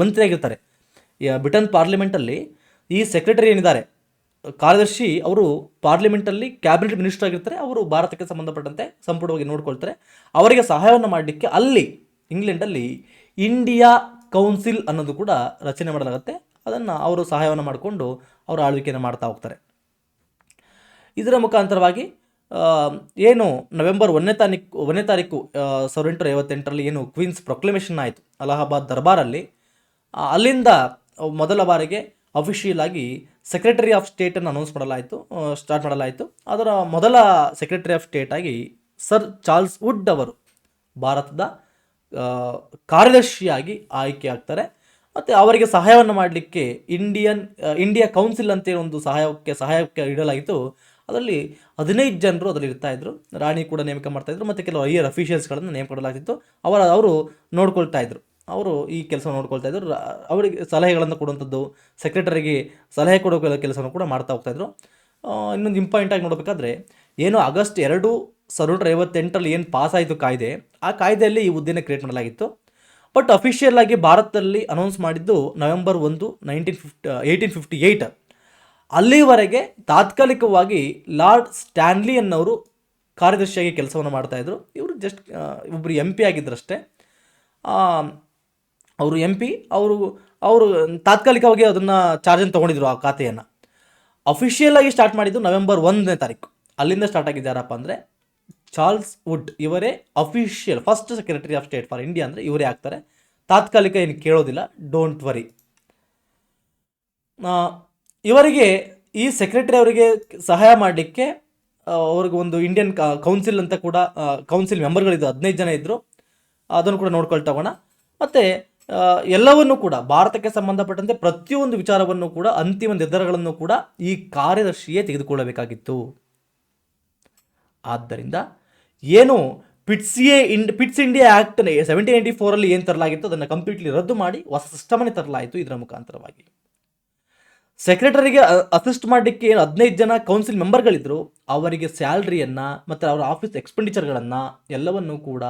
ಮಂತ್ರಿ ಆಗಿರ್ತಾರೆ. ಬ್ರಿಟನ್ ಪಾರ್ಲಿಮೆಂಟಲ್ಲಿ ಈ ಸೆಕ್ರೆಟರಿ ಏನಿದ್ದಾರೆ, ಕಾರ್ಯದರ್ಶಿ, ಅವರು ಪಾರ್ಲಿಮೆಂಟಲ್ಲಿ ಕ್ಯಾಬಿನೆಟ್ ಮಿನಿಸ್ಟರ್ ಆಗಿರ್ತಾರೆ. ಅವರು ಭಾರತಕ್ಕೆ ಸಂಬಂಧಪಟ್ಟಂತೆ ಸಂಪೂರ್ಣವಾಗಿ ನೋಡ್ಕೊಳ್ತಾರೆ. ಅವರಿಗೆ ಸಹಾಯವನ್ನು ಮಾಡಲಿಕ್ಕೆ ಅಲ್ಲಿ ಇಂಗ್ಲೆಂಡಲ್ಲಿ ಇಂಡಿಯಾ ಕೌನ್ಸಿಲ್ ಅನ್ನೋದು ಕೂಡ ರಚನೆ ಮಾಡಲಾಗುತ್ತೆ. ಅದನ್ನು ಅವರು ಸಹಾಯವನ್ನು ಮಾಡಿಕೊಂಡು ಅವರು ಆಳ್ವಿಕೆಯನ್ನು ಮಾಡ್ತಾ ಹೋಗ್ತಾರೆ. ಇದರ ಮುಖಾಂತರವಾಗಿ ಏನು ನವೆಂಬರ್ 1ನೇ ತಾರೀಕು 1858ರಲ್ಲಿ ಏನು ಕ್ವೀನ್ಸ್ ಪ್ರೊಕ್ಲಮೇಷನ್ ಆಯಿತು ಅಲಹಾಬಾದ್ ದರ್ಬಾರಲ್ಲಿ, ಅಲ್ಲಿಂದ ಮೊದಲ ಬಾರಿಗೆ ಅಫಿಷಿಯಲ್ ಆಗಿ ಸೆಕ್ರೆಟರಿ ಆಫ್ ಸ್ಟೇಟನ್ನು ಅನೌನ್ಸ್ ಸ್ಟಾರ್ಟ್ ಮಾಡಲಾಯಿತು. ಅದರ ಮೊದಲ ಸೆಕ್ರೆಟರಿ ಆಫ್ ಸ್ಟೇಟ್ ಆಗಿ ಸರ್ ಚಾರ್ಲ್ಸ್ ವುಡ್ ಅವರು ಭಾರತದ ಕಾರ್ಯದರ್ಶಿಯಾಗಿ ಆಯ್ಕೆ ಆಗ್ತಾರೆ. ಮತ್ತು ಅವರಿಗೆ ಸಹಾಯವನ್ನು ಮಾಡಲಿಕ್ಕೆ ಇಂಡಿಯಾ ಕೌನ್ಸಿಲ್ ಅಂತೇಳಿ ಒಂದು ಸಹಾಯಕ್ಕೆ ಇಡಲಾಗಿತ್ತು. ಅದರಲ್ಲಿ 15 ಜನರು ಅದರಲ್ಲಿ ಇರ್ತಾಯಿದ್ರು. ರಾಣಿ ಕೂಡ ನೇಮಕ ಮಾಡ್ತಾಯಿದ್ರು ಮತ್ತು ಕೆಲವು ಹೈಯರ್ ಅಫಿಷಿಯಲ್ಸ್ಗಳನ್ನು ನೇಮಕ ಮಾಡಲಾಗ್ತಿತ್ತು. ಅವರು ನೋಡ್ಕೊಳ್ತಾ ಇದ್ರು. ಅವರು ಈ ಕೆಲಸ ನೋಡ್ಕೊಳ್ತಾ ಇದ್ರು. ಅವರಿಗೆ ಸಲಹೆಗಳನ್ನು ಕೊಡುವಂಥದ್ದು, ಸೆಕ್ರೆಟರಿಗೆ ಸಲಹೆ ಕೊಡೋ ಕೆಲಸವನ್ನು ಕೂಡ ಮಾಡ್ತಾ ಹೋಗ್ತಾಯಿದ್ರು. ಇನ್ನೊಂದು ಇಂಪಾರ್ಟೆಂಟಾಗಿ ನೋಡಬೇಕಾದ್ರೆ, ಏನು ಆಗಸ್ಟ್ 2, 1958ರಲ್ಲಿ ಏನು ಪಾಸ್ ಆಯಿತು ಕಾಯ್ದೆ, ಆ ಕಾಯ್ದೆಯಲ್ಲಿ ಈ ಹುದ್ದೆಯನ್ನು ಕ್ರಿಯೇಟ್ ಮಾಡಲಾಗಿತ್ತು. ಬಟ್ ಅಫಿಷಿಯಲ್ ಆಗಿ ಭಾರತದಲ್ಲಿ ಅನೌನ್ಸ್ ಮಾಡಿದ್ದು ನವೆಂಬರ್ 1, 1858. ಅಲ್ಲಿವರೆಗೆ ತಾತ್ಕಾಲಿಕವಾಗಿ ಲಾರ್ಡ್ ಸ್ಟ್ಯಾನ್ಲಿ ಅನ್ನೋರು ಕಾರ್ಯದರ್ಶಿಯಾಗಿ ಕೆಲಸವನ್ನು ಮಾಡ್ತಾಯಿದ್ರು. ಇವರು ಜಸ್ಟ್ ಒಬ್ಬರು MP ಆಗಿದ್ದರಷ್ಟೇ. ಅವರು MP, ಅವರು ತಾತ್ಕಾಲಿಕವಾಗಿ ಅದನ್ನು ಚಾರ್ಜನ್ನು ತೊಗೊಂಡಿದ್ರು, ಆ ಖಾತೆಯನ್ನು. ಅಫಿಷಿಯಲ್ ಆಗಿ ಸ್ಟಾರ್ಟ್ ಮಾಡಿದ್ದು ನವೆಂಬರ್ 1ನೇ ತಾರೀಕು. ಅಲ್ಲಿಂದ ಸ್ಟಾರ್ಟ್ ಆಗಿದ್ದಾರಪ್ಪ ಅಂದರೆ ಚಾರ್ಲ್ಸ್ ವುಡ್ ಇವರೇ official first secretary of state for India ಅಂದರೆ ಇವರೇ ಆಗ್ತಾರೆ. ತಾತ್ಕಾಲಿಕ ಏನು ಕೇಳೋದಿಲ್ಲ, ಡೋಂಟ್ ವರಿ. ಇವರಿಗೆ ಈ ಸೆಕ್ರೆಟರಿ ಅವರಿಗೆ ಸಹಾಯ ಮಾಡಲಿಕ್ಕೆ ಅವ್ರಿಗೆ ಒಂದು ಇಂಡಿಯನ್ ಕೌನ್ಸಿಲ್ ಅಂತ ಕೂಡ ಕೌನ್ಸಿಲ್ ಮೆಂಬರ್ಗಳಿದ್ದು 15 ಜನ ಇದ್ದರು. ಅದನ್ನು ಕೂಡ ನೋಡ್ಕೊಳ್ತಾ ಹೋಗೋಣ. ಮತ್ತು ಎಲ್ಲವನ್ನೂ ಕೂಡ ಭಾರತಕ್ಕೆ ಸಂಬಂಧಪಟ್ಟಂತೆ ಪ್ರತಿಯೊಂದು ವಿಚಾರವನ್ನು ಕೂಡ ಅಂತಿಮ ನಿರ್ಧಾರಗಳನ್ನು ಕೂಡ ಈ ಕಾರ್ಯದರ್ಶಿಯೇ ತೆಗೆದುಕೊಳ್ಳಬೇಕಾಗಿತ್ತು. ಆದ್ದರಿಂದ ಏನು ಪಿಟ್ಸ್ ಇಂಡಿಯಾ ಆ್ಯಕ್ಟ್ 1794ರಲ್ಲಿ ಏನು ತರಲಾಗಿತ್ತು ಅದನ್ನು ಕಂಪ್ಲೀಟ್ಲಿ ರದ್ದು ಮಾಡಿ ಹೊಸ ಸಿಸ್ಟಮನ್ನೇ ತರಲಾಯಿತು. ಇದರ ಮುಖಾಂತರವಾಗಿ ಸೆಕ್ರೆಟರಿಗೆ ಅಸಿಸ್ಟ್ ಮಾಡಲಿಕ್ಕೆ ಏನು 15 ಜನ ಕೌನ್ಸಿಲ್ ಮೆಂಬರ್ಗಳಿದ್ದರು, ಅವರಿಗೆ ಸ್ಯಾಲ್ರಿಯನ್ನು ಮತ್ತು ಅವರ ಆಫೀಸ್ ಎಕ್ಸ್ಪೆಂಡಿಚರ್ಗಳನ್ನು ಎಲ್ಲವನ್ನೂ ಕೂಡ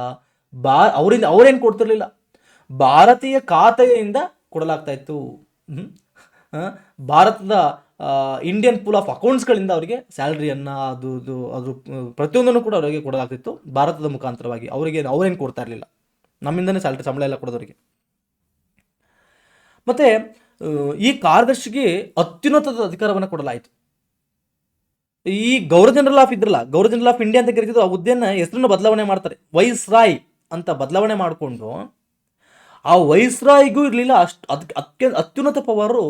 ಅವರೇನು ಕೊಡ್ತಿರಲಿಲ್ಲ, ಭಾರತೀಯ ಖಾತೆಯಿಂದ ಕೊಡಲಾಗ್ತಾ ಇತ್ತು. ಭಾರತದ ಇಂಡಿಯನ್ ಪೂಲ್ ಆಫ್ ಅಕೌಂಟ್ಸ್ಗಳಿಂದ ಅವರಿಗೆ ಸ್ಯಾಲ್ರಿಯನ್ನು ಅದು ಪ್ರತಿಯೊಂದನ್ನು ಕೂಡ ಅವರಿಗೆ ಕೊಡಲಾಗ್ತಿತ್ತು ಭಾರತದ ಮುಖಾಂತರವಾಗಿ. ಅವರೇನು ಕೊಡ್ತಾ ಇರಲಿಲ್ಲ, ನಮ್ಮಿಂದನೇ ಸ್ಯಾಲ್ರಿ ಸಂಬಳ ಎಲ್ಲ ಕೊಡೋದವರಿಗೆ. ಮತ್ತು ಈ ಕಾರ್ಯದರ್ಶಿಗೆ ಅತ್ಯುನ್ನತದ ಅಧಿಕಾರವನ್ನು ಕೊಡಲಾಯಿತು. ಈ ಗವರ್ನರ್ ಜನರಲ್ ಆಫ್ ಇಂಡಿಯಾ ಅಂತ ಕರೀತಿದ್ದು, ಆ ಹುದ್ದೆಯನ್ನು ಹೆಸರನ್ನು ಬದಲಾವಣೆ ಮಾಡ್ತಾರೆ, ವೈಸ್ ರಾಯ್ ಅಂತ ಬದಲಾವಣೆ ಮಾಡಿಕೊಂಡು, ಆ ವೈಸ್ ರಾಯ್ಗೂ ಇರಲಿಲ್ಲ ಅದಕ್ಕೆ ಅತ್ಯುನ್ನತ ಪವರು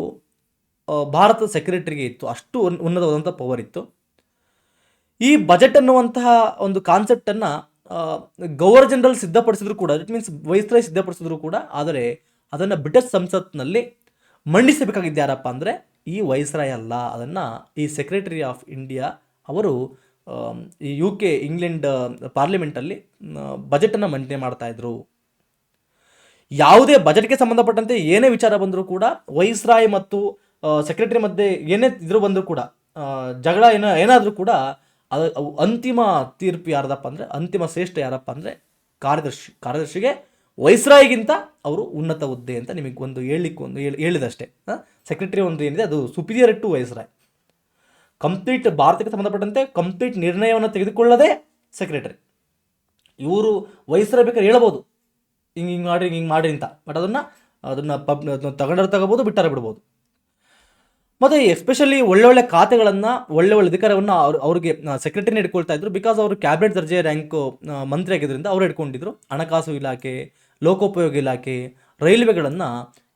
ಭಾರತದ ಸೆಕ್ರೆಟರಿಗೆ ಇತ್ತು. ಅಷ್ಟು ಉನ್ನತವಾದಂಥ ಪವರ್ ಇತ್ತು. ಈ ಬಜೆಟ್ ಅನ್ನುವಂತಹ ಒಂದು ಕಾನ್ಸೆಪ್ಟನ್ನು ಗವರ್ನರ್ ಜನರಲ್ ಸಿದ್ಧಪಡಿಸಿದ್ರು ಕೂಡ, ಇಟ್ ಮೀನ್ಸ್ ವೈಸ್ ರಾಯ್ ಸಿದ್ಧಪಡಿಸಿದ್ರು ಕೂಡ, ಆದರೆ ಅದನ್ನು ಬ್ರಿಟಿಷ್ ಸಂಸತ್ನಲ್ಲಿ ಮಂಡಿಸಬೇಕಾಗಿದ್ದು ಯಾರಪ್ಪ ಅಂದರೆ ಈ ವೈಸ್ರಾಯ್ ಅಲ್ಲ. ಅದನ್ನು ಈ ಸೆಕ್ರೆಟರಿ ಆಫ್ ಇಂಡಿಯಾ ಅವರು ಈ UK ಇಂಗ್ಲೆಂಡ್ ಪಾರ್ಲಿಮೆಂಟಲ್ಲಿ ಬಜೆಟನ್ನು ಮಂಡನೆ ಮಾಡ್ತಾಯಿದ್ರು. ಯಾವುದೇ ಬಜೆಟ್ಗೆ ಸಂಬಂಧಪಟ್ಟಂತೆ ಏನೇ ವಿಚಾರ ಬಂದರೂ ಕೂಡ ವೈಸ್ರಾಯ್ ಮತ್ತು ಸೆಕ್ರೆಟರಿ ಮಧ್ಯೆ ಏನೇ ಇದ್ರೂ ಬಂದರೂ ಕೂಡ, ಜಗಳ ಏನಾದರೂ ಕೂಡ, ಅದು ಅಂತಿಮ ತೀರ್ಪು ಯಾರದಪ್ಪ ಅಂದರೆ, ಅಂತಿಮ ಶ್ರೇಷ್ಠ ಯಾರಪ್ಪ ಅಂದರೆ ಕಾರ್ಯದರ್ಶಿಗೆ ವೈಸ್ರಾಯ್ಗಿಂತ ಅವರು ಉನ್ನತ ಹುದ್ದೆ ಅಂತ ನಿಮಗೆ ಒಂದು ಹೇಳಿದಷ್ಟೇ. ಸೆಕ್ರೆಟರಿ ಒಂದು ಏನಿದೆ ಅದು ಸುಪೀರಿಯರ್ ಟು ವೈಸ್ರಾಯ್. ಕಂಪ್ಲೀಟ್ ಭಾರತಕ್ಕೆ ಸಂಬಂಧಪಟ್ಟಂತೆ ಕಂಪ್ಲೀಟ್ ನಿರ್ಣಯವನ್ನು ತೆಗೆದುಕೊಳ್ಳದೆ ಸೆಕ್ರೆಟರಿ. ಇವರು ವೈಸ್ರಾಯ್ ಬೇಕಾದ್ರೆ ಹೇಳ್ಬೋದು, ಹಿಂಗೆ ಮಾಡಿ ಅಂತ, ಬಟ್ ಅದನ್ನು ತಗೊಂಡ್ರೆ ತಗೋಬೋದು, ಬಿಟ್ಟಾರೆ ಬಿಡ್ಬೋದು. ಮತ್ತು ಎಸ್ಪೆಷಲಿ ಒಳ್ಳೊಳ್ಳೆ ಖಾತೆಗಳನ್ನು ಒಳ್ಳೆ ಅಧಿಕಾರವನ್ನು ಅವ್ರಿಗೆ ಸೆಕ್ರೆಟರಿನ ಹಿಡ್ಕೊಳ್ತಾ ಇದ್ರು. ಬಿಕಾಸ್ ಅವರು ಕ್ಯಾಬಿನೆಟ್ ದರ್ಜೆಯ ರ್ಯಾಂಕು ಮಂತ್ರಿ ಆಗಿದ್ದರಿಂದ ಅವರು ಹಿಡ್ಕೊಂಡಿದ್ರು. ಹಣಕಾಸು ಇಲಾಖೆ, ಲೋಕೋಪಯೋಗಿ ಇಲಾಖೆ, ರೈಲ್ವೆಗಳನ್ನು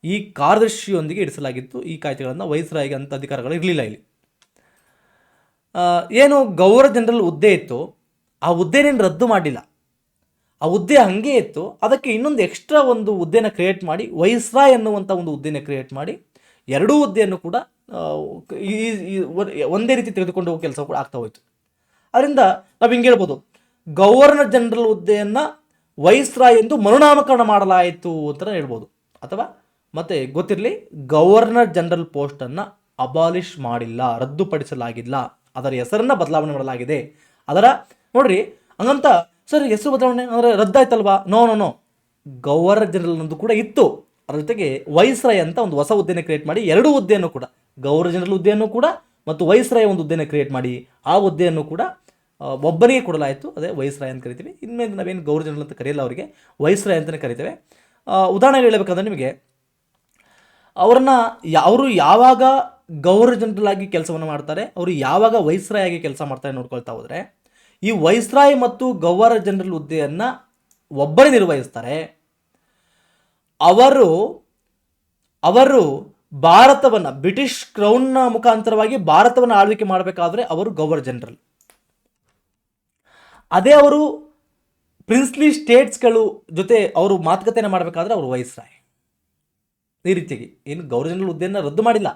ಈ ಕಾರ್ಯದರ್ಶಿಯೊಂದಿಗೆ ಇರಿಸಲಾಗಿತ್ತು. ಈ ಕಾಯ್ದೆಗಳನ್ನು ವೈಸ್ರಾಯ್ಗೆ ಅಂತ ಅಧಿಕಾರಗಳು ಇರಲಿಲ್ಲ ಇಲ್ಲಿ. ಏನು ಗವರ್ನರ್ ಜನರಲ್ ಹುದ್ದೆ ಇತ್ತು, ಆ ಹುದ್ದೆನೇನು ರದ್ದು ಮಾಡಿಲ್ಲ. ಆ ಹುದ್ದೆ ಹಾಗೆ ಇತ್ತು. ಅದಕ್ಕೆ ಇನ್ನೊಂದು ಎಕ್ಸ್ಟ್ರಾ ಒಂದು ಹುದ್ದೆನ ಕ್ರಿಯೇಟ್ ಮಾಡಿ ವೈಸ್ರಾಯ್ ಅನ್ನುವಂಥ ಒಂದು ಹುದ್ದೆನ ಕ್ರಿಯೇಟ್ ಮಾಡಿ ಎರಡೂ ಹುದ್ದೆಯನ್ನು ಕೂಡ ಒಂದೇ ರೀತಿ ತೆಗೆದುಕೊಂಡು ಹೋಗೋ ಕೆಲಸ ಕೂಡ ಆಗ್ತಾ ಹೋಯಿತು. ಅದರಿಂದ ನಾವು ಹಿಂಗೆ ಹೇಳ್ಬೋದು, ಗವರ್ನರ್ ಜನರಲ್ ಹುದ್ದೆಯನ್ನು ವೈಸ್ರಾಯ್ ಎಂದು ಮರುನಾಮಕರಣ ಮಾಡಲಾಯಿತು ಅಂತ ಹೇಳ್ಬೋದು. ಅಥವಾ ಮತ್ತೆ ಗೊತ್ತಿರಲಿ, ಗವರ್ನರ್ ಜನರಲ್ ಪೋಸ್ಟನ್ನು ಅಬಾಲಿಷ್ ಮಾಡಿಲ್ಲ, ರದ್ದುಪಡಿಸಲಾಗಿಲ್ಲ, ಅದರ ಹೆಸರನ್ನು ಬದಲಾವಣೆ ಮಾಡಲಾಗಿದೆ. ಅದರ ನೋಡ್ರಿ, ಹಂಗಂತ ಸರ್ ಹೆಸರು ಬದಲಾವಣೆ ಅಂದರೆ ರದ್ದಾಯ್ತಲ್ವಾ? No no no, governor general ಅನ್ನೋದು ಕೂಡ ಇತ್ತು. ಅದರ ಜೊತೆಗೆ ವೈಸ್ರಾಯ್ ಅಂತ ಒಂದು ಹೊಸ ಹುದ್ದೆನ ಕ್ರಿಯೇಟ್ ಮಾಡಿ ಎರಡೂ ಹುದ್ದೆಯನ್ನು ಕೂಡ, ಗವರ್ನರ್ ಜನರಲ್ ಹುದ್ದೆಯನ್ನು ಕೂಡ ಮತ್ತು ವೈಸ್ರಾಯ್ ಒಂದು ಹುದ್ದೆನ ಕ್ರಿಯೇಟ್ ಮಾಡಿ ಆ ಹುದ್ದೆಯನ್ನು ಕೂಡ ಒಬ್ಬನಿಗೆ ಕೊಡಲಾಯಿತು. ಅದೇ ವೈಸ್ರಾಯ್ ಅಂತ ಕರಿತೀವಿ. ಇನ್ಮೇಲೆ ನಾವೇನು ಗವರ್ನರ್ ಜನರಲ್ ಅಂತ ಕರೆಯಲ್ಲ, ಅವರಿಗೆ ವೈಸ್ರಾಯ್ ಅಂತಲೇ ಕರಿತೇವೆ. ಉದಾಹರಣೆಗೆ ಹೇಳಬೇಕಂದ್ರೆ ನಿಮಗೆ, ಅವರು ಯಾವಾಗ ಗವರ್ನರ್ ಜನರಲ್ ಆಗಿ ಕೆಲಸವನ್ನು ಮಾಡ್ತಾರೆ, ಅವರು ಯಾವಾಗ ವೈಸ್ರಾಯ್ ಆಗಿ ಕೆಲಸ ಮಾಡ್ತಾರೆ ನೋಡ್ಕೊಳ್ತಾ ಹೋದರೆ, ಈ ವೈಸ್ರಾಯ್ ಮತ್ತು ಗವರ್ನರ್ ಜನರಲ್ ಹುದ್ದೆಯನ್ನು ಒಬ್ಬರೇ ನಿರ್ವಹಿಸ್ತಾರೆ. ಅವರು ಭಾರತವನ್ನು ಬ್ರಿಟಿಷ್ ಕ್ರೌನ್ನ ಮುಖಾಂತರವಾಗಿ ಭಾರತವನ್ನು ಆಳ್ವಿಕೆ ಮಾಡಬೇಕಾದ್ರೆ ಅವರು ಗವರ್ನರ್ ಜನರಲ್. ಅದೇ ಅವರು ಪ್ರಿನ್ಸ್ಲಿ ಸ್ಟೇಟ್ಸ್ಗಳು ಜೊತೆ ಅವರು ಮಾತುಕತೆಯನ್ನು ಮಾಡಬೇಕಾದ್ರೆ ಅವರು ವೈಸ್ರಾಯ್. ಈ ರೀತಿಯಾಗಿ ಏನು ಗವರ್ನರ್ ಜನರಲ್ ಹುದ್ದೆಯನ್ನು ರದ್ದು ಮಾಡಿಲ್ಲ.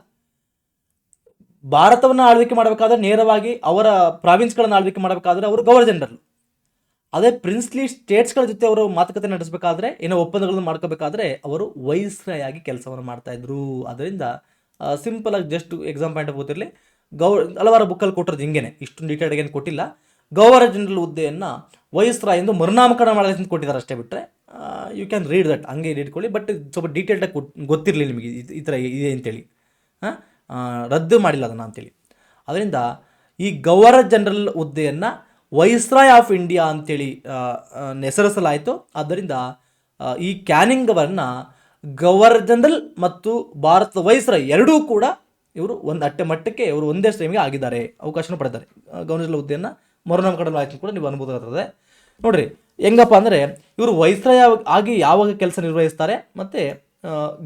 ಭಾರತವನ್ನು ಆಳ್ವಿಕೆ ಮಾಡಬೇಕಾದ್ರೆ ನೇರವಾಗಿ ಅವರ ಪ್ರಾವಿನ್ಸ್ಗಳನ್ನು ಆಳ್ವಿಕೆ ಮಾಡಬೇಕಾದ್ರೆ ಅವರು ಗವರ್ನರ್ ಜನರಲ್. ಅದೇ ಪ್ರಿನ್ಸ್ಲಿ ಸ್ಟೇಟ್ಸ್ಗಳ ಜೊತೆ ಅವರು ಮಾತುಕತೆ ನಡೆಸಬೇಕಾದ್ರೆ, ಏನೋ ಒಪ್ಪಂದಗಳನ್ನು ಮಾಡ್ಕೋಬೇಕಾದ್ರೆ ಅವರು ವೈಸ್ರಾಯ್ ಆಗಿ ಕೆಲಸವನ್ನು ಮಾಡ್ತಾ ಇದ್ರು. ಅದರಿಂದ ಸಿಂಪಲ್ ಆಗಿ ಜಸ್ಟ್ ಎಕ್ಸಾಮ್ ಪಾಯಿಂಟ್ ಆಫ್ ಗೊತ್ತಿರಲಿ, ಹಲವಾರು ಬುಕ್ಕಲ್ಲಿ ಕೊಟ್ಟಿರೋದು ಹಿಂಗೇನೆ, ಇಷ್ಟು ಡೀಟೇಲ್ ಏನು ಕೊಟ್ಟಿಲ್ಲ. ಗವರ್ನರ್ ಜನರಲ್ ಹುದ್ದೆಯನ್ನು ವೈಸ್ರಾಯ್ ಎಂದು ಮರುನಾಮಕರಣ ಮಾಡೋದು ಅಂತ ಕೊಟ್ಟಿದ್ದಾರೆ ಅಷ್ಟೇ. ಬಿಟ್ಟರೆ ಯು ಕ್ಯಾನ್ ರೀಡ್ ದಟ್, ಹಂಗೆ ಇಟ್ಕೊಳ್ಳಿ. ಬಟ್ ಸ್ವಲ್ಪ ಡೀಟೇಲ್ಟಾಗಿ ಗೊತ್ತಿರಲಿ ನಿಮಗೆ ಈ ಥರ ಇದೆ ಅಂತೇಳಿ, ರದ್ದು ಮಾಡಿಲ್ಲ ಅದನ್ನು ಅಂತೇಳಿ. ಅದರಿಂದ ಈ ಗವರ್ನರ್ ಜನರಲ್ ಹುದ್ದೆಯನ್ನು ವೈಸ್ರಾಯ್ ಆಫ್ ಇಂಡಿಯಾ ಅಂತೇಳಿ ಹೆಸರಿಸಲಾಯಿತು. ಆದ್ದರಿಂದ ಈ ಕ್ಯಾನಿಂಗ್ ಅವರನ್ನು ಗವರ್ನರ್ ಜನರಲ್ ಮತ್ತು ಭಾರತದ ವೈಸ್ರಾಯ್ ಎರಡೂ ಕೂಡ ಇವರು ಒಂದು ಮಟ್ಟಕ್ಕೆ ಇವರು ಒಂದೇ ಶ್ರೇಣಿಗೆ ಆಗಿದ್ದಾರೆ, ಅವಕಾಶನೂ ಪಡೆದಿದ್ದಾರೆ. ಗವರ್ನರ್ ಜನರಲ್ ಹುದ್ದೆಯನ್ನು ಮರುನಾಮಕರಣ ಆಯಿತು ಕೂಡ ನೀವು ಅನುಭವ ಆಗ್ತದೆ. ನೋಡಿರಿ ಹೆಂಗಪ್ಪ ಅಂದರೆ, ಇವರು ವೈಸ್ರಾಯ್ ಆಗಿ ಯಾವಾಗ ಕೆಲಸ ನಿರ್ವಹಿಸ್ತಾರೆ ಮತ್ತು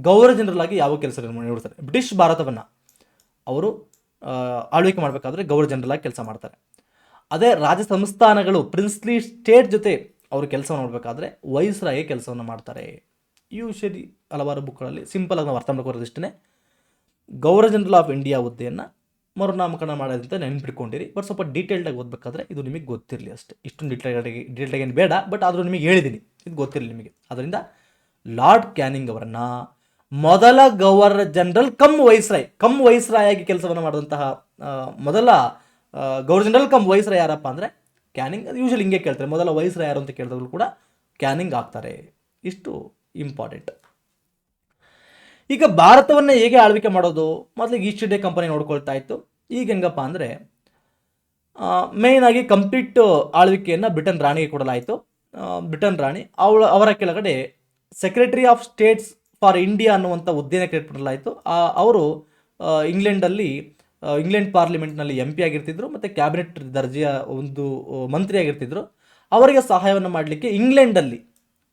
ಗವರ್ನರ್ ಜನರಲ್ ಆಗಿ ಯಾವ ಕೆಲಸ ನಿರ್ವಹಿಸ್ತಾರೆ. ಬ್ರಿಟಿಷ್ ಭಾರತವನ್ನು ಅವರು ಆಳ್ವಿಕೆ ಮಾಡಬೇಕಾದ್ರೆ ಗವರ್ನರ್ ಜನರಲ್ ಆಗಿ ಕೆಲಸ ಮಾಡ್ತಾರೆ. ಅದೇ ರಾಜ್ಯ ಸಂಸ್ಥಾನಗಳು ಪ್ರಿನ್ಸ್ಲಿ ಸ್ಟೇಟ್ ಜೊತೆ ಅವರು ಕೆಲಸವನ್ನು ಮಾಡಬೇಕಾದ್ರೆ ವೈಸ್ರಾಯ್ ಕೆಲಸವನ್ನು ಮಾಡ್ತಾರೆ. ಯೂಶಲಿ ಹಲವಾರು ಬುಕ್ಗಳಲ್ಲಿ ಸಿಂಪಲ್ ಆಗಿ ನಾವು ಅರ್ಥ ಮಾಡ್ಕೊಳ್ಳೋದು ಇಷ್ಟೇ, ಗವರ್ನರ್ ಜನರಲ್ ಆಫ್ ಇಂಡಿಯಾ ಹುದ್ದೆಯನ್ನು ಮರುನಾಮಕರಣ ಮಾಡೋದಂತ ನೆನಪಿಟ್ಕೊಂಡಿರಿ. ಬಟ್ ಸ್ವಲ್ಪ ಡೀಟೇಲ್ಡಾಗಿ ಓದಬೇಕಾದ್ರೆ ಇದು ನಿಮಗೆ ಗೊತ್ತಿರಲಿ ಅಷ್ಟೇ. ಇಷ್ಟೊಂದು ಡೀಟೇಲ್ಡಾಗಿ ಏನು ಬೇಡ, ಬಟ್ ಆದರೂ ನಿಮಗೆ ಹೇಳಿದ್ದೀನಿ, ಇದು ಗೊತ್ತಿರಲಿ ನಿಮಗೆ. ಅದರಿಂದ ಲಾರ್ಡ್ ಕ್ಯಾನಿಂಗ್ ಅವರನ್ನು ಮೊದಲ ಗವರ್ನರ್ ಜನರಲ್ ಕಮ್ ವೈಸ್ರಾಯ್ ಆಗಿ ಕೆಲಸವನ್ನು ಮಾಡಿದಂತಹ ಮೊದಲ ಗವರ್ನರ್ ಜನರಲ್ ಕಮ್ ವೈಸ್ರಾಯ್ ಯಾರಪ್ಪ ಅಂದರೆ ಕ್ಯಾನಿಂಗ್. ಯೂಶಲಿ ಹಿಂಗೆ ಕೇಳ್ತಾರೆ, ಮೊದಲ ವೈಸ್ರಾಯ್ ಯಾರು ಅಂತ ಕೇಳಿದ್ರು ಕೂಡ ಕ್ಯಾನಿಂಗ್ ಆಗ್ತಾರೆ. ಇಷ್ಟು ಇಂಪಾರ್ಟೆಂಟ್. ಈಗ ಭಾರತವನ್ನು ಹೇಗೆ ಆಳ್ವಿಕೆ ಮಾಡೋದು, ಮೊದಲಿಗೆ ಈಸ್ಟ್ ಇಂಡಿಯಾ ಕಂಪನಿ ನೋಡ್ಕೊಳ್ತಾ ಇತ್ತು. ಈಗ ಹೆಂಗಪ್ಪ ಅಂದರೆ ಮೇಯ್ನಾಗಿ ಕಂಪ್ಲೀಟ್ ಆಳ್ವಿಕೆಯನ್ನು ಬ್ರಿಟನ್ ರಾಣಿಗೆ ಕೊಡಲಾಯಿತು. ಬ್ರಿಟನ್ ರಾಣಿ ಅವರ ಕೆಳಗಡೆ secretary of States for India ಅನ್ನುವಂಥ ಹುದ್ದೆನ ಕ್ರಿಯೇಟ್ ಮಾಡಲಾಯಿತು. ಅವರು ಇಂಗ್ಲೆಂಡ್ ಪಾರ್ಲಿಮೆಂಟ್ನಲ್ಲಿ MP ಆಗಿರ್ತಿದ್ರು ಮತ್ತು ಕ್ಯಾಬಿನೆಟ್ ದರ್ಜೆಯ ಒಂದು ಮಂತ್ರಿ ಆಗಿರ್ತಿದ್ರು. ಅವರಿಗೆ ಸಹಾಯವನ್ನು ಮಾಡಲಿಕ್ಕೆ ಇಂಗ್ಲೆಂಡಲ್ಲಿ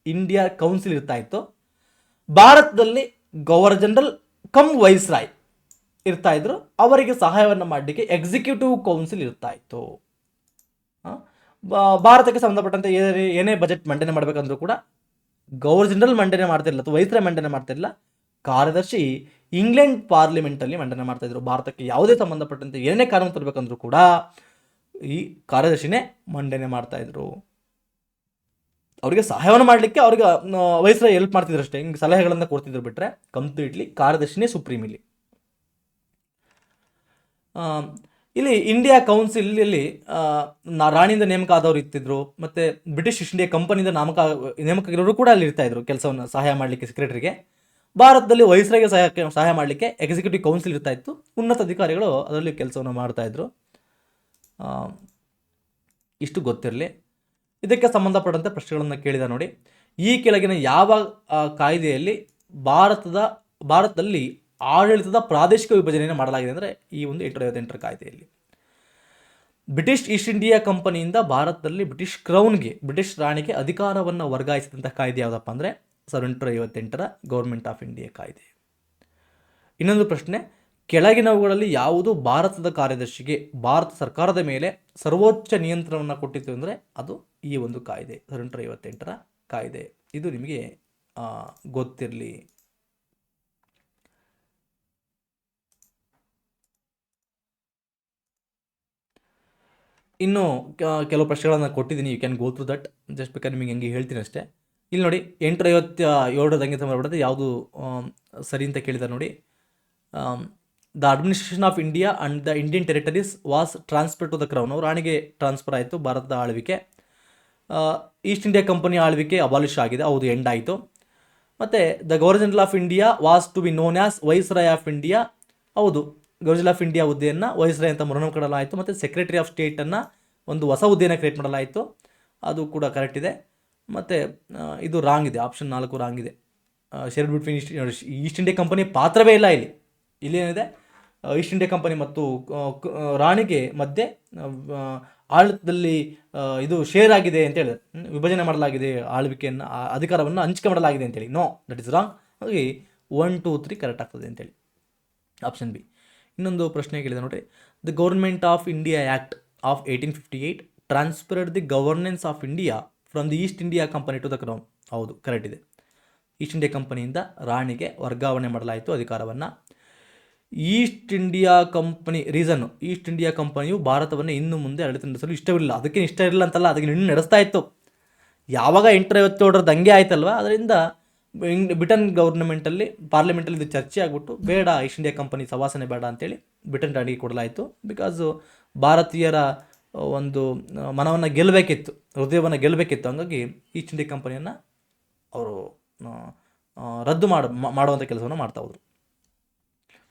ಇಂಡಿಯಾ ಕೌನ್ಸಿಲ್ ಇರ್ತಾ ಇತ್ತು. ಭಾರತದಲ್ಲಿ ಗವರ್ನರ್ ಜನರಲ್ ಕಮ್ ವೈಸ್ರಾಯ್ ಇರ್ತಾ ಇದ್ರು. ಅವರಿಗೆ ಸಹಾಯವನ್ನು ಮಾಡಲಿಕ್ಕೆ ಎಕ್ಸಿಕ್ಯೂಟಿವ್ ಕೌನ್ಸಿಲ್ ಇರ್ತಾ ಇತ್ತು. ಭಾರತಕ್ಕೆ ಸಂಬಂಧಪಟ್ಟಂತೆ ಏನೇ ಬಜೆಟ್ ಮಂಡನೆ ಮಾಡಬೇಕಂದ್ರೂ ಕೂಡ ಗವರ್ನರ್ ಜನರಲ್ ಮಂಡನೆ ಮಾಡ್ತಿರಲಿಲ್ಲ ಅಥವಾ ವೈಸ್ರಾಯ್ ಮಂಡನೆ ಮಾಡ್ತಿರಲಿಲ್ಲ. ಕಾರ್ಯದರ್ಶಿ ಇಂಗ್ಲೆಂಡ್ ಪಾರ್ಲಿಮೆಂಟಲ್ಲಿ ಮಂಡನೆ ಮಾಡ್ತಾಯಿದ್ರು. ಭಾರತಕ್ಕೆ ಯಾವುದೇ ಸಂಬಂಧಪಟ್ಟಂತೆ ಏನೇ ಕಾನೂನು ತರಬೇಕಂದ್ರೂ ಕೂಡ ಈ ಕಾರ್ಯದರ್ಶಿನೇ ಮಂಡನೆ ಮಾಡ್ತಾಯಿದ್ರು. ಅವರಿಗೆ ಸಹಾಯವನ್ನು ಮಾಡಲಿಕ್ಕೆ ಅವ್ರಿಗೆ ವೈಸ್ರಾಯ್ ಹೆಲ್ಪ್ ಮಾಡ್ತಿದ್ರು ಅಷ್ಟೇ, ಹಿಂಗೆ ಸಲಹೆಗಳನ್ನು ಕೊಡ್ತಿದ್ರು. ಬಿಟ್ಟರೆ ಕಂಪ್ಲೀಟ್ಲಿ ಕಾರ್ಯದರ್ಶಿನೇ ಸುಪ್ರೀಂ ಇಲ್ಲಿ ಇಂಡಿಯಾ ಕೌನ್ಸಿಲಲ್ಲಿ ರಾಣಿಯಿಂದ ನೇಮಕ ಆದವರು ಇರ್ತಿದ್ರು. ಮತ್ತು ಬ್ರಿಟಿಷ್ ಈಸ್ಟ್ ಇಂಡಿಯಾ ಕಂಪನಿಯಿಂದ ನೇಮಕ ಆಗಿರೋರು ಕೂಡ ಅಲ್ಲಿ ಇರ್ತಾಯಿದ್ರು ಕೆಲಸವನ್ನು ಸಹಾಯ ಮಾಡಲಿಕ್ಕೆ ಸೆಕ್ರೆಟರಿಗೆ. ಭಾರತದಲ್ಲಿ ವೈಸ್ರಾಯ್ಗೆ ಸಹಾಯ ಮಾಡಲಿಕ್ಕೆ ಎಕ್ಸಿಕ್ಯೂಟಿವ್ ಕೌನ್ಸಿಲ್ ಇರ್ತಾ ಇತ್ತು. ಉನ್ನತ ಅಧಿಕಾರಿಗಳು ಅದರಲ್ಲಿ ಕೆಲಸವನ್ನು ಮಾಡ್ತಾಯಿದ್ರು. ಇಷ್ಟು ಗೊತ್ತಿರಲಿ. ಇದಕ್ಕೆ ಸಂಬಂಧಪಟ್ಟಂತೆ ಪ್ರಶ್ನೆಗಳನ್ನು ಕೇಳಿದ ನೋಡಿ, ಈ ಕೆಳಗಿನ ಯಾವ ಕಾಯ್ದೆಯಲ್ಲಿ ಭಾರತದಲ್ಲಿ ಆಡಳಿತದ ಪ್ರಾದೇಶಿಕ ವಿಭಜನೆಯನ್ನು ಮಾಡಲಾಗಿದೆ ಅಂದರೆ ಈ ಒಂದು 858ರ ಕಾಯ್ದೆಯಲ್ಲಿ. ಬ್ರಿಟಿಷ್ ಈಸ್ಟ್ ಇಂಡಿಯಾ ಕಂಪನಿಯಿಂದ ಭಾರತದಲ್ಲಿ ಬ್ರಿಟಿಷ್ ಕ್ರೌನ್ಗೆ, ಬ್ರಿಟಿಷ್ ರಾಣಿಗೆ ಅಧಿಕಾರವನ್ನು ವರ್ಗಾಯಿಸಿದಂಥ ಕಾಯ್ದೆ ಯಾವುದಪ್ಪ ಅಂದರೆ 1858ರ ಗೌರ್ಮೆಂಟ್ ಆಫ್ ಇಂಡಿಯಾ ಕಾಯ್ದೆ. ಇನ್ನೊಂದು ಪ್ರಶ್ನೆ, ಕೆಳಗಿನವುಗಳಲ್ಲಿ ಯಾವುದು ಭಾರತದ ಕಾರ್ಯದರ್ಶಿಗೆ ಭಾರತ ಸರ್ಕಾರದ ಮೇಲೆ ಸರ್ವೋಚ್ಚ ನಿಯಂತ್ರಣವನ್ನು ಕೊಟ್ಟಿತ್ತು ಅಂದರೆ ಅದು ಈ ಒಂದು ಕಾಯ್ದೆ 1858ರ ಕಾಯ್ದೆ. ಇದು ನಿಮಗೆ ಗೊತ್ತಿರಲಿ. ಇನ್ನು ಕೆಲವು ಪ್ರಶ್ನೆಗಳನ್ನು ಕೊಟ್ಟಿದ್ದೀನಿ, you can go through that. Just ಬೇಕಾದ್ರೆ ನಿಮಗೆ ಹೆಂಗೆ ಹೇಳ್ತೀನಿ ಅಷ್ಟೇ. ಇಲ್ಲಿ ನೋಡಿ 857 ದಂಗೆ ಸಂಬಂಧಪಟ್ಟಂತೆ ಯಾವುದು ಸರಿ ಅಂತ ಕೇಳಿದ್ದಾರೆ ನೋಡಿ. The administration of India and the Indian territories was transfer to the crown. ರಾಣಿಗೆ ಟ್ರಾನ್ಸ್ಫರ್ ಆಯಿತು ಭಾರತದ ಆಳ್ವಿಕೆ. ಈಸ್ಟ್ ಇಂಡಿಯಾ ಕಂಪನಿ ಆಳ್ವಿಕೆ ಅಬಾಲಿಷ್ ಆಗಿದೆ, ಹೌದು, ಎಂಡ್ ಆಯಿತು. ಮತ್ತು the governor general of India was to be known as viceroy of India, ಹೌದು, ಗವರ್ನರ್ ಆಫ್ ಇಂಡಿಯಾ ಹುದ್ದೆಯನ್ನು ವೈಸ್ರಾಯ್ ಅಂತ ಮರುನಾಮಕರಣಲಾಯಿತು. ಮತ್ತು ಸೆಕ್ರೆಟರಿ ಆಫ್ ಸ್ಟೇಟನ್ನು ಒಂದು ಹೊಸ ಹುದ್ದೆಯನ್ನು ಕ್ರಿಯೇಟ್ ಮಾಡಲಾಯಿತು, ಅದು ಕೂಡ ಕರೆಕ್ಟ್ ಇದೆ. ಮತ್ತು ಇದು ರಾಂಗ್ ಇದೆ, ಆಪ್ಷನ್ 4 ರಾಂಗ್ ಇದೆ. Share between East India Company ಪಾತ್ರವೇ ಇಲ್ಲ ಇಲ್ಲಿ ಏನಿದೆ, ಈಸ್ಟ್ ಇಂಡಿಯಾ ಕಂಪನಿ ಮತ್ತು ರಾಣಿಗೆ ಮಧ್ಯೆ ಆಡಳಿತದಲ್ಲಿ ಇದು ಶೇರ್ ಆಗಿದೆ ಅಂತ ಹೇಳಿದ್ರೆ, ವಿಭಜನೆ ಮಾಡಲಾಗಿದೆ, ಆಳ್ವಿಕೆಯನ್ನು ಅಧಿಕಾರವನ್ನು ಹಂಚಿಕೆ ಮಾಡಲಾಗಿದೆ ಅಂತೇಳಿ. No, that is wrong. ಹಾಗಾಗಿ 1, 2, 3 ಕರೆಕ್ಟ್ ಆಗ್ತದೆ ಅಂತೇಳಿ, ಆಪ್ಷನ್ ಬಿ. ಇನ್ನೊಂದು ಪ್ರಶ್ನೆ ಕೇಳಿದೆ ನೋಡಿರಿ. The government of India act of 1858 transferred the governance of India from the East India Company to the crown. ಹೌದು, ಕರೆಕ್ಟ್ ಇದೆ. ಈಸ್ಟ್ ಇಂಡಿಯಾ ಕಂಪನಿಯಿಂದ ರಾಣಿಗೆ ವರ್ಗಾವಣೆ ಮಾಡಲಾಯಿತು ಅಧಿಕಾರವನ್ನು. ಈಸ್ಟ್ ಇಂಡಿಯಾ ಕಂಪನಿ ರೀಸನ್ನು, ಈಸ್ಟ್ ಇಂಡಿಯಾ ಕಂಪನಿಯು ಭಾರತವನ್ನು ಇನ್ನು ಮುಂದೆ ಆಡಳಿತ ನಡೆಸಲು ಇಷ್ಟವಿಲ್ಲ. ಅದಕ್ಕೆ ಇಷ್ಟ ಇರಲಿಲ್ಲ ಅಂತಲ್ಲ, ಅದಕ್ಕೆ ಇನ್ನೂ ನಡೆಸ್ತಾ ಇತ್ತು. ಯಾವಾಗ 857 ದಂಗೆ ಆಯ್ತಲ್ವ, ಅದರಿಂದ ಬ್ರಿಟನ್ ಗೌರ್ಮೆಂಟಲ್ಲಿ ಪಾರ್ಲಿಮೆಂಟಲ್ಲಿ ಇದು ಚರ್ಚೆ ಆಗಿಬಿಟ್ಟು ಬೇಡ, ಈಸ್ಟ್ ಇಂಡಿಯಾ ಕಂಪನಿ ಸವಾಸನೆ ಬೇಡ ಅಂತೇಳಿ ಬ್ರಿಟನ್ ರಾಣಿಗೆ ಕೊಡಲಾಯಿತು. ಬಿಕಾಸು ಭಾರತೀಯರ ಒಂದು ಮನವನ್ನು ಗೆಲ್ಲಬೇಕಿತ್ತು, ಹೃದಯವನ್ನು ಗೆಲ್ಲಬೇಕಿತ್ತು. ಹಾಗಾಗಿ ಈಸ್ಟ್ ಇಂಡಿಯಾ ಕಂಪನಿಯನ್ನು ಅವರು ರದ್ದು ಮಾಡುವಂಥ ಕೆಲಸವನ್ನು ಮಾಡ್ತಾ ಹೋದರು.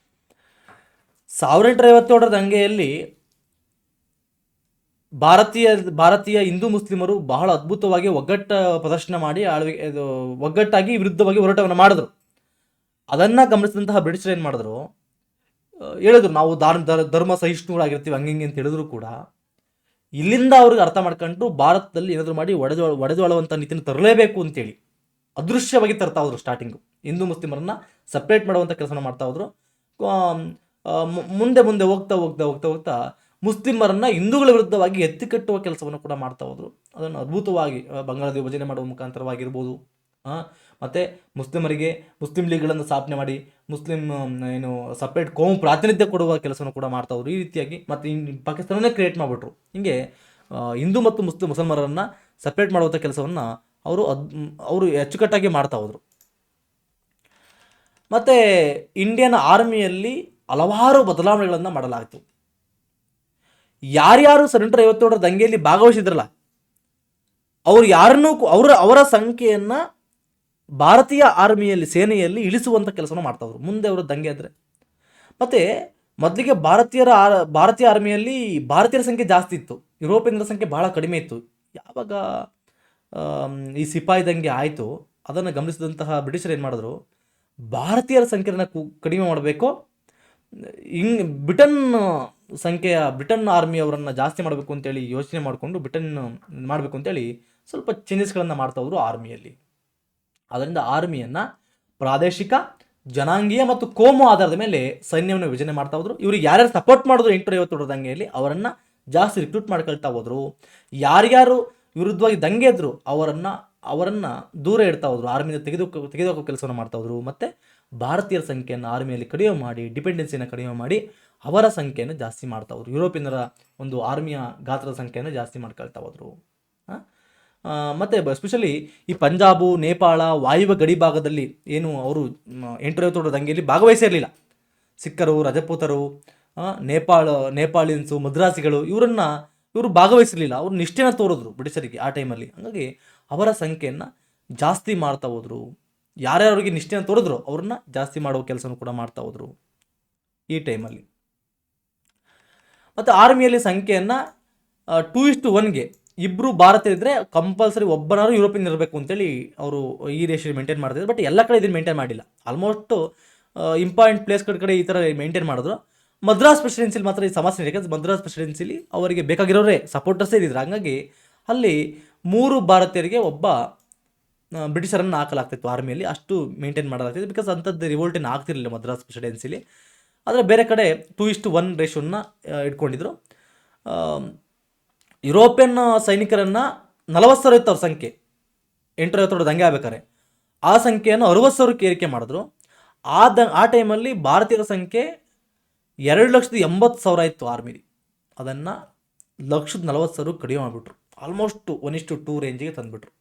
1857 ದಂಗೆಯಲ್ಲಿ ಭಾರತೀಯ ಹಿಂದೂ ಮುಸ್ಲಿಮರು ಬಹಳ ಅದ್ಭುತವಾಗಿ ಪ್ರದರ್ಶನ ಮಾಡಿ ಒಗ್ಗಟ್ಟಾಗಿ ವಿರುದ್ಧವಾಗಿ ಹೋರಾಟವನ್ನು ಮಾಡಿದ್ರು. ಅದನ್ನು ಗಮನಿಸಿದಂತಹ ಬ್ರಿಟಿಷರು ಏನು ಮಾಡಿದ್ರು, ಹೇಳಿದ್ರು ನಾವು ಧರ್ಮ ಸಹಿಷ್ಣುಗಳಾಗಿರ್ತೀವಿ ಹಂಗೆ ಅಂತ ಹೇಳಿದ್ರು ಕೂಡ ಇಲ್ಲಿಂದ ಅವ್ರಿಗೆ ಅರ್ಥ ಮಾಡ್ಕೊಂಡು ಭಾರತದಲ್ಲಿ ಏನಾದರೂ ಮಾಡಿ ಒಡೆದೊಳುವಂಥ ನೀತಿಯನ್ನು ತರಲೇಬೇಕು ಅಂತೇಳಿ ಅದೃಶ್ಯವಾಗಿ ತರ್ತಾ ಹೋದ್ರು. ಸ್ಟಾರ್ಟಿಂಗು ಹಿಂದೂ ಮುಸ್ಲಿಮರನ್ನು ಸಪ್ರೇಟ್ ಮಾಡುವಂಥ ಕೆಲಸನ ಮಾಡ್ತಾ ಹೋದ್ರು. ಮುಂದೆ ಹೋಗ್ತಾ ಮುಸ್ಲಿಮರನ್ನು ಹಿಂದೂಗಳ ವಿರುದ್ಧವಾಗಿ ಎತ್ತಿಕಟ್ಟುವ ಕೆಲಸವನ್ನು ಕೂಡ ಮಾಡ್ತಾ ಹೋದರು. ಅದನ್ನು ಅದ್ಭುತವಾಗಿ ಬಂಗಾಳದ ವಿಭಜನೆ ಮಾಡುವ ಮುಖಾಂತರವಾಗಿರ್ಬೋದು, ಮತ್ತು ಮುಸ್ಲಿಮರಿಗೆ ಮುಸ್ಲಿಂ ಲೀಗ್ಗಳನ್ನು ಸ್ಥಾಪನೆ ಮಾಡಿ ಏನು ಸಪ್ರೇಟ್ ಕೋಮು ಪ್ರಾತಿನಿಧ್ಯ ಕೊಡುವ ಕೆಲಸವನ್ನು ಕೂಡ ಮಾಡ್ತಾ ಹೋದ್ರು. ಈ ರೀತಿಯಾಗಿ ಮತ್ತು ಪಾಕಿಸ್ತಾನನೇ ಕ್ರಿಯೇಟ್ ಮಾಡಿಬಿಟ್ರು. ಹೀಗೆ ಹಿಂದೂ ಮತ್ತು ಮುಸಲ್ಮಾನರನ್ನು ಸಪ್ರೇಟ್ ಮಾಡುವಂಥ ಕೆಲಸವನ್ನು ಅವರು ಅಚ್ಚುಕಟ್ಟಾಗಿ ಮಾಡ್ತಾ ಹೋದರು. ಮತ್ತು ಇಂಡಿಯನ್ ಆರ್ಮಿಯಲ್ಲಿ ಹಲವಾರು ಬದಲಾವಣೆಗಳನ್ನು ಮಾಡಲಾಯಿತು. ಯಾರ್ಯಾರು 1857 ದಂಗೆಯಲ್ಲಿ ಭಾಗವಹಿಸಿದ್ರಲ್ಲ ಅವ್ರು ಯಾರನ್ನೂ ಅವರ ಸಂಖ್ಯೆಯನ್ನು ಭಾರತೀಯ ಆರ್ಮಿಯಲ್ಲಿ ಸೇನೆಯಲ್ಲಿ ಇಳಿಸುವಂಥ ಕೆಲಸವನ್ನು ಮಾಡ್ತಾವ್ರು ಮುಂದೆ ಅವರು ದಂಗೆ ಆದರೆ. ಮತ್ತು ಮೊದಲಿಗೆ ಭಾರತೀಯ ಆರ್ಮಿಯಲ್ಲಿ ಭಾರತೀಯರ ಸಂಖ್ಯೆ ಜಾಸ್ತಿ ಇತ್ತು, ಯುರೋಪಿಯನ್ರ ಸಂಖ್ಯೆ ಬಹಳ ಕಡಿಮೆ ಇತ್ತು. ಯಾವಾಗ ಈ ಸಿಪಾಯಿ ದಂಗೆ ಆಯಿತು ಅದನ್ನು ಗಮನಿಸಿದಂತಹ ಬ್ರಿಟಿಷರು ಏನು ಮಾಡಿದ್ರು, ಭಾರತೀಯರ ಸಂಖ್ಯೆಯನ್ನು ಕಡಿಮೆ ಮಾಡಬೇಕು, ಬ್ರಿಟನ್ ಆರ್ಮಿಯವರನ್ನು ಜಾಸ್ತಿ ಮಾಡಬೇಕು ಅಂತೇಳಿ ಯೋಚನೆ ಮಾಡಿಕೊಂಡು ಮಾಡಬೇಕು ಅಂತೇಳಿ ಸ್ವಲ್ಪ ಚೇಂಜಸ್ಗಳನ್ನು ಮಾಡ್ತಾ ಹೋದ್ರು ಆರ್ಮಿಯಲ್ಲಿ. ಅದರಿಂದ ಆರ್ಮಿಯನ್ನು ಪ್ರಾದೇಶಿಕ, ಜನಾಂಗೀಯ ಮತ್ತು ಕೋಮು ಆಧಾರದ ಮೇಲೆ ಸೈನ್ಯವನ್ನು ವಿಭಜನೆ ಮಾಡ್ತಾ ಹೋದ್ರು. ಇವ್ರಿಗೆ ಯಾರ್ಯಾರು ಸಪೋರ್ಟ್ ಮಾಡಿದ್ರು 857 ದಂಗೆಯಲ್ಲಿ ಅವರನ್ನು ಜಾಸ್ತಿ ರಿಕ್ರೂಟ್ ಮಾಡ್ಕೊಳ್ತಾ ಹೋದ್ರು. ಯಾರ್ಯಾರು ವಿರುದ್ಧವಾಗಿ ದಂಗೆ ಇದ್ರು ಅವರನ್ನು ದೂರ ಇಡ್ತಾ ಹೋದ್ರು, ಆರ್ಮಿಯಿಂದ ತೆಗೆದುಹಾಕೋ ಕೆಲಸವನ್ನು ಮಾಡ್ತಾ ಹೋದ್ರು. ಮತ್ತು ಭಾರತೀಯರ ಸಂಖ್ಯೆಯನ್ನು ಆರ್ಮಿಯಲ್ಲಿ ಕಡಿಮೆ ಮಾಡಿ, ಡಿಪೆಂಡೆನ್ಸಿಯನ್ನು ಕಡಿಮೆ ಮಾಡಿ ಅವರ ಸಂಖ್ಯೆಯನ್ನು ಜಾಸ್ತಿ ಮಾಡ್ತಾ ಹೋದ್ರು. ಯುರೋಪಿಯನ್ನರ ಒಂದು ಆರ್ಮಿಯ ಗಾತ್ರದ ಸಂಖ್ಯೆಯನ್ನು ಜಾಸ್ತಿ ಮಾಡ್ಕೊಳ್ತಾ ಹೋದ್ರು. ಮತ್ತು ಎಸ್ಪೆಷಲಿ ಈ ಪಂಜಾಬು, ನೇಪಾಳ, ವಾಯುವ್ಯ ಗಡಿ ಭಾಗದಲ್ಲಿ ಏನು ಅವರು 857 ದಂಗೆಯಲ್ಲಿ ಭಾಗವಹಿಸಿರಲಿಲ್ಲ. ಸಿಖ್ಖರು, ರಜಪೂತರು, ನೇಪಾಳಿಯನ್ಸು, ಮದ್ರಾಸಿಗಳು ಇವರು ಭಾಗವಹಿಸಿರಲಿಲ್ಲ. ಅವರು ನಿಷ್ಠೆನ ತೋರಿದ್ರು ಬ್ರಿಟಿಷರಿಗೆ ಆ ಟೈಮಲ್ಲಿ. ಹಾಗಾಗಿ ಅವರ ಸಂಖ್ಯೆಯನ್ನು ಜಾಸ್ತಿ ಮಾಡ್ತಾ ಹೋದರು. ಯಾರ್ಯಾರಿಗೆ ನಿಷ್ಠೆನ ತೋರಿದ್ರು ಅವ್ರನ್ನ ಜಾಸ್ತಿ ಮಾಡುವ ಕೆಲಸನೂ ಕೂಡ ಮಾಡ್ತಾ ಹೋದರು ಈ ಟೈಮಲ್ಲಿ. ಮತ್ತು ಆರ್ಮಿಯಲ್ಲಿ ಸಂಖ್ಯೆಯನ್ನು 2:1ಗೆ ಇಬ್ಬರು ಭಾರತೀಯರಿದ್ದರೆ ಕಂಪಲ್ಸರಿ ಒಬ್ಬನಾರು ಯುರೋಪಿಯನ್ ಇರಬೇಕು ಅಂತೇಳಿ ಅವರು ಈ ರೇಷಿಯೋ ಮೇಂಟೈನ್ ಮಾಡ್ತಿದ್ರು. ಬಟ್ ಎಲ್ಲ ಕಡೆ ಇದನ್ನು ಮೇಂಟೈನ್ ಮಾಡಿಲ್ಲ. ಆಲ್ಮೋಸ್ಟು ಇಂಪಾರ್ಟೆಂಟ್ ಪ್ಲೇಸ್ಗಳ ಕಡೆ ಈ ಥರ ಮೇಂಟೈನ್ ಮಾಡಿದ್ರು. ಮದ್ರಾಸ್ ಪ್ರೆಸಿಡೆನ್ಸಿಲಿ ಮಾತ್ರ ಈ ಸಮಸ್ಯೆ ಇದೆ. ಯಾಕಂದ್ರೆ ಮದ್ರಾಸ್ ಪ್ರೆಸಿಡೆನ್ಸಿಲಿ ಅವರಿಗೆ ಬೇಕಾಗಿರೋರೇ ಸಪೋರ್ಟರ್ಸೇ ಇದ್ದಿದ್ರು. ಹಂಗಾಗಿ ಅಲ್ಲಿ 3 ಭಾರತೀಯರಿಗೆ ಒಬ್ಬ ಬ್ರಿಟಿಷರನ್ನು ಹಾಕಲಾಗ್ತಿತ್ತು ಆರ್ಮಿಯಲ್ಲಿ, ಅಷ್ಟು ಮೇಂಟೈನ್ ಮಾಡಲಾಗ್ತಿತ್ತು. ಬಿಕಾಸ್ ಅಂಥದ್ದು ರಿವೋಲ್ಟ್ ಏನು ಆಗ್ತಿರಲಿಲ್ಲ ಮದ್ರಾಸ್ ಪ್ರೆಸಿಡೆನ್ಸಿಲಿ. ಆದರೆ ಬೇರೆ ಕಡೆ 2:1 ರೇಷನ್ನ ಇಟ್ಕೊಂಡಿದ್ರು. ಯುರೋಪಿಯನ್ ಸೈನಿಕರನ್ನು 40,000 ಇತ್ತು ಅವ್ರ ಸಂಖ್ಯೆ 850 ದಂಗೆ ಆಗ್ಬೇಕಾರೆ. ಆ ಸಂಖ್ಯೆಯನ್ನು 60,000ಕ್ಕೆ ಏರಿಕೆ ಮಾಡಿದ್ರು. ಆ ಟೈಮಲ್ಲಿ ಭಾರತೀಯರ ಸಂಖ್ಯೆ 2,80,000 ಇತ್ತು ಆರ್ಮಿಲಿ. ಅದನ್ನು 1,40,000 ಕಡಿಮೆ ಮಾಡಿಬಿಟ್ರು. ಆಲ್ಮೋಸ್ಟ್ 1:2 ರೇಂಜಿಗೆ ತಂದುಬಿಟ್ರು.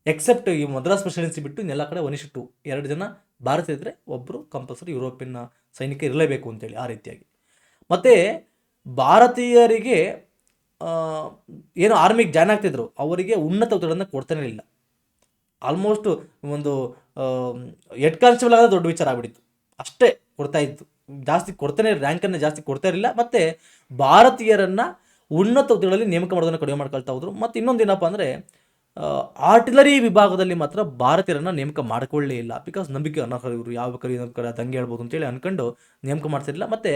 ಎಕ್ಸೆಪ್ಟ್ ಈ ಮದ್ರಾಸ್ ಪ್ರೆಸಿಡೆನ್ಸಿ ಬಿಟ್ಟು ಇನ್ನೆಲ್ಲ ಕಡೆ 1:2, 2 ಜನ ಭಾರತೀಯ ಇದ್ದರೆ ಒಬ್ಬರು ಕಂಪಲ್ಸರಿ ಯುರೋಪಿಯನ್ ಸೈನಿಕ ಇರಲೇಬೇಕು ಅಂತೇಳಿ ಆ ರೀತಿಯಾಗಿ. ಮತ್ತು ಭಾರತೀಯರಿಗೆ ಏನು ಆರ್ಮಿಗೆ ಜಾಯ್ನ್ ಆಗ್ತಿದ್ರು ಅವರಿಗೆ ಉನ್ನತ ಹುದ್ದೆಗಳನ್ನು ಕೊಡ್ತಾನೆ ಇಲ್ಲ. ಆಲ್ಮೋಸ್ಟ್ ಒಂದು ಹೆಡ್ ಕಾನ್ಸ್ಟೇಬಲ್ ಆಗೋದು ದೊಡ್ಡ ವಿಚಾರ ಆಗ್ಬಿಟ್ಟಿತ್ತು. ಅಷ್ಟೇ ಕೊಡ್ತಾ ಇತ್ತು, ಜಾಸ್ತಿ ಕೊಡ್ತಾನೆ, ರ್ಯಾಂಕನ್ನು ಜಾಸ್ತಿ ಕೊಡ್ತಾ ಇರಲಿಲ್ಲ. ಮತ್ತು ಭಾರತೀಯರನ್ನು ಉನ್ನತ ಹುದ್ದೆಗಳಲ್ಲಿ ನೇಮಕ ಮಾಡೋದನ್ನು ಕಡಿಮೆ ಮಾಡ್ಕೊಳ್ತಾ ಹೋದ್ರು. ಮತ್ತು ಇನ್ನೊಂದು ಏನಪ್ಪ ಅಂದರೆ ಆರ್ಟಿಲರಿ ವಿಭಾಗದಲ್ಲಿ ಮಾತ್ರ ಭಾರತೀಯರನ್ನು ನೇಮಕ ಮಾಡ್ಕೊಳ್ಳೇ ಇಲ್ಲ. ಬಿಕಾಸ್ ನಂಬಿಕೆ ಅನರ್ಹರು ಇವರು, ಯಾವ ಬೇಕಾದ್ರೆ ದಂಗೆ ಹೇಳ್ಬೋದು ಅಂತೇಳಿ ಅಂದ್ಕೊಂಡು ನೇಮಕ ಮಾಡ್ತಿರಲಿಲ್ಲ. ಮತ್ತು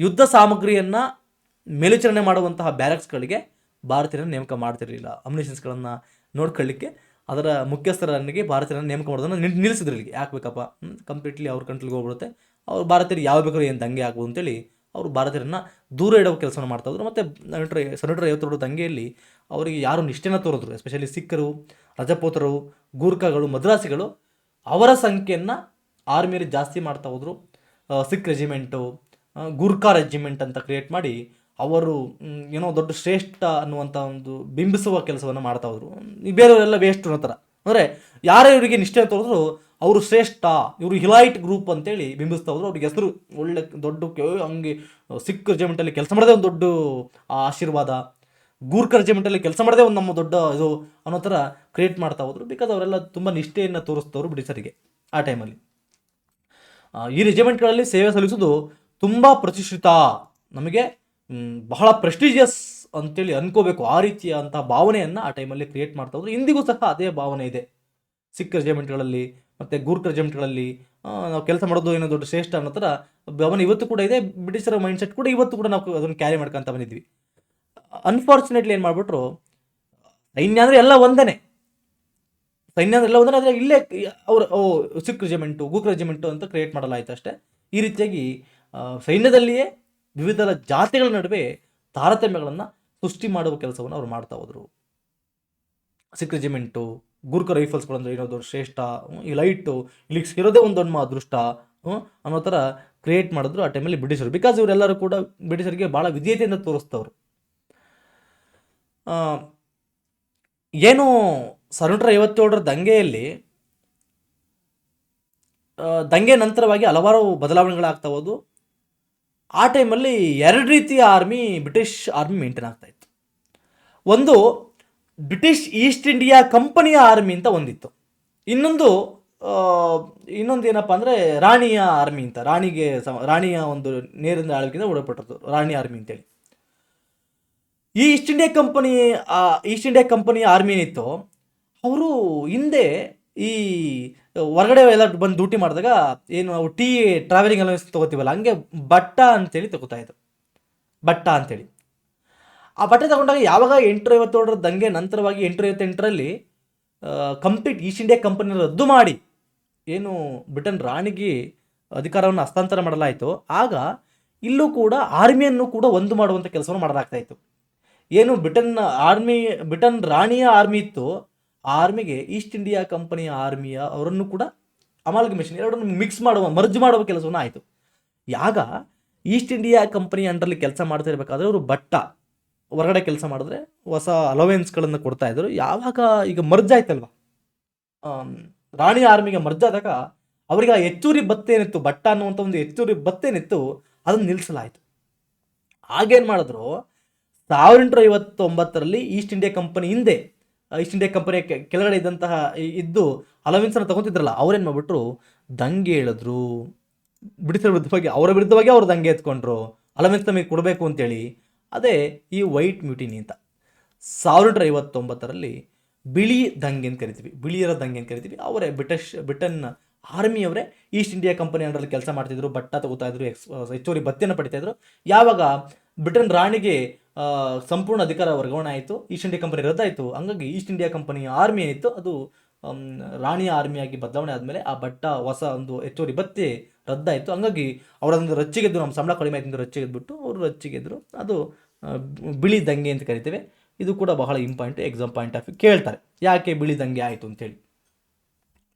ಯುದ್ಧ ಸಾಮಗ್ರಿಯನ್ನು ಮೇಲ್ವಿಚಾರಣೆ ಮಾಡುವಂತಹ ಬ್ಯಾರಕ್ಸ್ಗಳಿಗೆ ಭಾರತೀಯರನ್ನು ನೇಮಕ ಮಾಡ್ತಿರಲಿಲ್ಲ. ಅಮ್ಯುನಿಷನ್ಸ್ಗಳನ್ನು ನೋಡ್ಕೊಳ್ಳಿಕ್ಕೆ ಅದರ ಮುಖ್ಯಸ್ಥರನಿಗೆ ಭಾರತೀಯರನ್ನು ನೇಮಕ ಮಾಡೋದನ್ನು ನಿಲ್ಲಿಸಿದ್ರು. ಇಲ್ಲಿಗೆ ಯಾಕೆ ಬೇಕಪ್ಪ, ಕಂಪ್ಲೀಟ್ಲಿ ಅವ್ರ ಕಂಟ್ರೋಲ್ಗೆ ಹೋಗ್ಬಿಡುತ್ತೆ, ಅವ್ರು ಭಾರತೀಯರು ಯಾವ ಬೇಕಾದ್ರೂ ಏನು ದಂಗೆ ಆಗ್ಬೋದು ಅಂತೇಳಿ ಅವರು ಭಾರತೀಯರನ್ನು ದೂರ ಇಡೋ ಕೆಲಸವನ್ನು ಮಾಡ್ತಾಯಿದ್ರು. ಮತ್ತು 1752 ದಂಗೆಯಲ್ಲಿ ಅವರಿಗೆ ಯಾರು ನಿಷ್ಠೆನ ತೋರಿದ್ರು, ಎಸ್ಪೆಷಲಿ ಸಿಖ್ಖರು, ರಜಪೂತರು, ಗೂರ್ಖಾಗಳು, ಮದ್ರಾಸಿಗಳು, ಅವರ ಸಂಖ್ಯೆಯನ್ನು ಆರ್ಮಿಯಲ್ಲಿ ಜಾಸ್ತಿ ಮಾಡ್ತಾ ಹೋದರು. ಸಿಖ್ ರೆಜಿಮೆಂಟು, ಗೂರ್ಖಾ ರೆಜಿಮೆಂಟ್ ಅಂತ ಕ್ರಿಯೇಟ್ ಮಾಡಿ ಅವರು ಏನೋ ದೊಡ್ಡ ಶ್ರೇಷ್ಠ ಅನ್ನುವಂಥ ಒಂದು ಬಿಂಬಿಸುವ ಕೆಲಸವನ್ನು ಮಾಡ್ತಾ ಹೋದರು. ಬೇರೆಯವರೆಲ್ಲ ವೇಸ್ಟ್ ಅನ್ನೋ ಥರ, ಅಂದರೆ ಯಾರೇ ಇವರಿಗೆ ನಿಷ್ಠೆ ತೋರಿದ್ರು ಅವರು ಶ್ರೇಷ್ಠ, ಇವರು ಹಿಲೈಟ್ ಗ್ರೂಪ್ ಅಂತೇಳಿ ಬಿಂಬಿಸ್ತಾ ಹೋದ್ರು. ಅವ್ರಿಗೆ ಹೆಸರು ಒಳ್ಳೆ ದೊಡ್ಡ ಹಂಗೆ ಸಿಖ್ ರೆಜಿಮೆಂಟಲ್ಲಿ ಕೆಲಸ ಮಾಡೋದೇ ಒಂದು ದೊಡ್ಡ ಆಶೀರ್ವಾದ, ಗೂರ್ಖಾ ರೆಜಿಮೆಂಟಲ್ಲಿ ಕೆಲಸ ಮಾಡೋದೇ ಒಂದು ನಮ್ಮ ದೊಡ್ಡ ಇದು ಅನ್ನೋ ಥರ ಕ್ರಿಯೇಟ್ ಮಾಡ್ತಾ ಹೋದ್ರು. ಬಿಕಾಸ್ ಅವರೆಲ್ಲ ತುಂಬ ನಿಷ್ಠೆಯನ್ನು ತೋರಿಸ್ತವ್ರು ಬ್ರಿಟಿಷರಿಗೆ ಆ ಟೈಮಲ್ಲಿ. ಈ ರೆಜಿಮೆಂಟ್ಗಳಲ್ಲಿ ಸೇವೆ ಸಲ್ಲಿಸೋದು ತುಂಬ ಪ್ರತಿಷ್ಠಿತ, ನಮಗೆ ಬಹಳ ಪ್ರೆಸ್ಟೀಜಿಯಸ್ ಅಂತೇಳಿ ಅನ್ಕೋಬೇಕು. ಆ ರೀತಿಯ ಅಂತಹ ಭಾವನೆಯನ್ನು ಆ ಟೈಮಲ್ಲಿ ಕ್ರಿಯೇಟ್ ಮಾಡ್ತಾ ಹೋದ್ರು. ಇಂದಿಗೂ ಸಹ ಅದೇ ಭಾವನೆ ಇದೆ ಸಿಖ್ ರೆಜಿಮೆಂಟ್ಗಳಲ್ಲಿ ಮತ್ತು ಗೂರ್ಖಾ ರೆಜಿಮೆಂಟ್ಗಳಲ್ಲಿ. ನಾವು ಕೆಲಸ ಮಾಡೋದು ಏನೋ ದೊಡ್ಡ ಶ್ರೇಷ್ಠ ಅನ್ನೋ ಥರ ಭಾವನೆ ಇವತ್ತು ಕೂಡ ಇದೆ. ಬ್ರಿಟಿಷರ ಮೈಂಡ್ಸೆಟ್ ಕೂಡ ಇವತ್ತು ಕೂಡ ನಾವು ಅದನ್ನು ಕ್ಯಾರಿ ಮಾಡ್ಕೊತ ಬಂದಿದ್ವಿ. ಅನ್ಫಾರ್ಚುನೇಟ್ಲಿ ಏನು ಮಾಡಿಬಿಟ್ರು, ಸೈನ್ಯ ಅಂದರೆ ಎಲ್ಲ ಒಂದೇ, ಸೈನ್ಯ ಅಂದರೆ ಎಲ್ಲ ಒಂದೇ, ಆದರೆ ಇಲ್ಲೇ ಅವರು ಸಿಖ್ ರೆಜಿಮೆಂಟು, ಗೂರ್ಖಾ ರೆಜಿಮೆಂಟು ಅಂತ ಕ್ರಿಯೇಟ್ ಮಾಡಲಾಯಿತು ಅಷ್ಟೇ. ಈ ರೀತಿಯಾಗಿ ಸೈನ್ಯದಲ್ಲಿಯೇ ವಿವಿಧ ಜಾತಿಗಳ ನಡುವೆ ತಾರತಮ್ಯಗಳನ್ನು ಸೃಷ್ಟಿ ಮಾಡುವ ಕೆಲಸವನ್ನು ಅವರು ಮಾಡ್ತಾ ಹೋದರು. ಸಿಖ್ ರೆಜಿಮೆಂಟು, ಗೂರ್ಖಾ ರೈಫಲ್ಸ್ಗಳಂದ್ರೆ ಏನೋ ದೊಡ್ಡ ಶ್ರೇಷ್ಠ, ಈ ಲೈಟು ಇಲ್ಲಿಗೆ ಸಿರೋದೇ ಒಂದು ದೊಡ್ಡ ಅದೃಷ್ಟ ಅನ್ನೋ ಥರ ಕ್ರಿಯೇಟ್ ಮಾಡಿದ್ರು ಆ ಟೈಮಲ್ಲಿ ಬ್ರಿಟಿಷರು. ಬಿಕಾಸ್ ಇವರೆಲ್ಲರೂ ಕೂಡ ಬ್ರಿಟಿಷರಿಗೆ ಭಾಳ ವಿಧೇಯತೆಯಿಂದ ತೋರಿಸ್ತವ್ರು. ಏನು 1757 ದಂಗೆಯಲ್ಲಿ ದಂಗೆ ನಂತರವಾಗಿ ಹಲವಾರು ಬದಲಾವಣೆಗಳಾಗ್ತಾ ಹೋದವು. ಆ ಟೈಮಲ್ಲಿ 2 ರೀತಿಯ ಆರ್ಮಿ, ಬ್ರಿಟಿಷ್ ಆರ್ಮಿ ಮೇಂಟೈನ್ ಆಗ್ತಾ ಇತ್ತು. ಒಂದು ಬ್ರಿಟಿಷ್ ಈಸ್ಟ್ ಇಂಡಿಯಾ ಕಂಪನಿಯ ಆರ್ಮಿ ಅಂತ ಒಂದಿತ್ತು. ಇನ್ನೊಂದು ಏನಪ್ಪ ಅಂದರೆ ರಾಣಿಯ ಆರ್ಮಿ ಅಂತ, ರಾಣಿಯ ಒಂದು ನೇರಿಂದ ಆಳ್ವಿಕೆಯಿಂದ ಒಳಪಟ್ಟದ್ದು ರಾಣಿ ಆರ್ಮಿ ಅಂತೇಳಿ. ಈ ಈಸ್ಟ್ ಇಂಡಿಯಾ ಕಂಪನಿಯ ಆರ್ಮಿ ಏನಿತ್ತು, ಅವರು ಹಿಂದೆ ಈ ಹೊರಗಡೆ ಎಲ್ಲ ಬಂದು ಡ್ಯೂಟಿ ಮಾಡಿದಾಗ ಏನು ನಾವು ಟ್ರಾವೆಲಿಂಗ್ ಅಲವೆನ್ಸ್ ತೊಗೋತೀವಲ್ಲ, ಹಂಗೆ ಬಟ್ಟ ಅಂತೇಳಿ ತಗೋತಾ ಇದ್ರು. ಬಟ್ಟ ಅಂತೇಳಿ ಆ ಬಟ್ಟೆ ತಗೊಂಡಾಗ ಯಾವಾಗ 857 ದಂಗೆ ನಂತರವಾಗಿ 858ರಲ್ಲಿ ಕಂಪ್ಲೀಟ್ ಈಸ್ಟ್ ಇಂಡಿಯಾ ಕಂಪನಿನ ರದ್ದು ಮಾಡಿ ಏನು ಬ್ರಿಟನ್ ರಾಣಿಗೆ ಅಧಿಕಾರವನ್ನು ಹಸ್ತಾಂತರ ಮಾಡಲಾಯಿತು, ಆಗ ಇಲ್ಲೂ ಕೂಡ ಆರ್ಮಿಯನ್ನು ಕೂಡ ಒಂದು ಮಾಡುವಂಥ ಕೆಲಸವನ್ನು ಮಾಡಲಾಗ್ತಾ ಇತ್ತು. ಏನು ಬ್ರಿಟನ್ ರಾಣಿಯ ಆರ್ಮಿ ಇತ್ತು, ಆ ಆರ್ಮಿಗೆ ಈಸ್ಟ್ ಇಂಡಿಯಾ ಕಂಪನಿಯ ಆರ್ಮಿಯ ಅವರನ್ನು ಕೂಡ ಅಮಾಲ್ಗಮೇಷನ್, ಎರಡನ್ನು ಮರ್ಜ್ ಮಾಡುವ ಕೆಲಸವನ್ನು ಆಯಿತು. ಯಾಗ ಈಸ್ಟ್ ಇಂಡಿಯಾ ಕಂಪನಿ ಅಂಡರ್ಲಿ ಕೆಲಸ ಮಾಡ್ತಾ ಇರಬೇಕಾದ್ರೆ ಅವರು ಬಟ್ಟ ಹೊರಗಡೆ ಕೆಲಸ ಮಾಡಿದ್ರೆ ಹೊಸ ಅಲವೆನ್ಸ್ಗಳನ್ನು ಕೊಡ್ತಾ ಇದ್ರು. ಯಾವಾಗ ಈಗ ಮರ್ಜ್ ಆಯ್ತಲ್ವ, ರಾಣಿ ಆರ್ಮಿಗೆ ಮರ್ಜ್ ಆದಾಗ ಅವರಿಗೆ ಆ ಹೆಚ್ಚುವರಿ ಭತ್ತೇನಿತ್ತು, ಬಟ್ಟ ಅನ್ನುವಂಥ ಒಂದು ಹೆಚ್ಚುವರಿ ಭತ್ತೇನಿತ್ತು, ಅದನ್ನು ನಿಲ್ಲಿಸಲಾಯಿತು. ಆಗೇನು ಮಾಡಿದ್ರು, 1859ರಲ್ಲಿ ಈಸ್ಟ್ ಇಂಡಿಯಾ ಕಂಪನಿ ಹಿಂದೆ ಈಸ್ಟ್ ಇಂಡಿಯಾ ಕಂಪನಿಯ ಕೆಳಗಡೆ ಇದ್ದಂತಹ ಅಲವೆನ್ಸನ್ನು ತಗೊತಿದ್ರಲ್ಲ, ಅವ್ರೇನು ಮಾಡಿಬಿಟ್ರು, ದಂಗೆ ಹೇಳಿದ್ರು. ಬ್ರಿಟಿಷರ ವಿರುದ್ಧವಾಗಿ ಅವರ ವಿರುದ್ಧವಾಗಿ ಅವರು ದಂಗೆ ಎತ್ಕೊಂಡ್ರು, ಅಲವೆನ್ಸ್ ನಮಗೆ ಕೊಡಬೇಕು ಅಂತೇಳಿ. ಅದೇ ಈ ವೈಟ್ ಮ್ಯೂಟಿನಿ ಅಂತ 1859ರಲ್ಲಿ ಬಿಳಿ ದಂಗೆ ಅಂತ ಕರಿತೀವಿ, ಬಿಳಿಯರ ದಂಗೆ ಅಂತ ಕರಿತೀವಿ. ಅವರೇ ಬ್ರಿಟನ್ ಆರ್ಮಿಯವರೇ ಈಸ್ಟ್ ಇಂಡಿಯಾ ಕಂಪನಿ ಅಂಡರಲ್ಲಿ ಕೆಲಸ ಮಾಡ್ತಿದ್ರು, ಬಟ್ಟ ತಗೋತಾ ಇದ್ರು, ಹೆಚ್ಚುವರಿ ಭತ್ಯೆಯನ್ನು ಪಡಿತಾ ಇದ್ರು. ಯಾವಾಗ ಬ್ರಿಟನ್ ರಾಣಿಗೆ ಸಂಪೂರ್ಣ ಅಧಿಕಾರ ವರ್ಗಾವಣೆ ಆಯಿತು, ಈಸ್ಟ್ ಇಂಡಿಯಾ ಕಂಪನಿ ರದ್ದಾಯಿತು, ಹಂಗಾಗಿ ಈಸ್ಟ್ ಇಂಡಿಯಾ ಕಂಪನಿಯ ಆರ್ಮಿ ಏನಿತ್ತು ಅದು ರಾಣಿಯ ಆರ್ಮಿಯಾಗಿ ಬದಲಾವಣೆ ಆದಮೇಲೆ ಆ ಬಟ್ಟ ಹೊಸ ಒಂದು ಹೆಚ್ಚುವರಿ ಭತ್ಯೆ ರದ್ದಾಯಿತು. ಹಂಗಾಗಿ ಅವರೊಂದು ರಚ್ಚಿಗೆದ್ದು, ನಮ್ಮ ಸಂಬಳ ಕಡಿಮೆ ಆಯ್ತು ರಚ್ಚಿಗೆದ್ಬಿಟ್ಟು ಅವರು ರಚ್ಚಿಗೆದ್ರು. ಅದು ಬಿಳಿ ದಂಗೆ ಅಂತ ಕರಿತೇವೆ. ಇದು ಕೂಡ ಬಹಳ important, exam point of view ಕೇಳ್ತಾರೆ, ಯಾಕೆ ಬಿಳಿ ದಂಗೆ ಆಯಿತು ಅಂತೇಳಿ.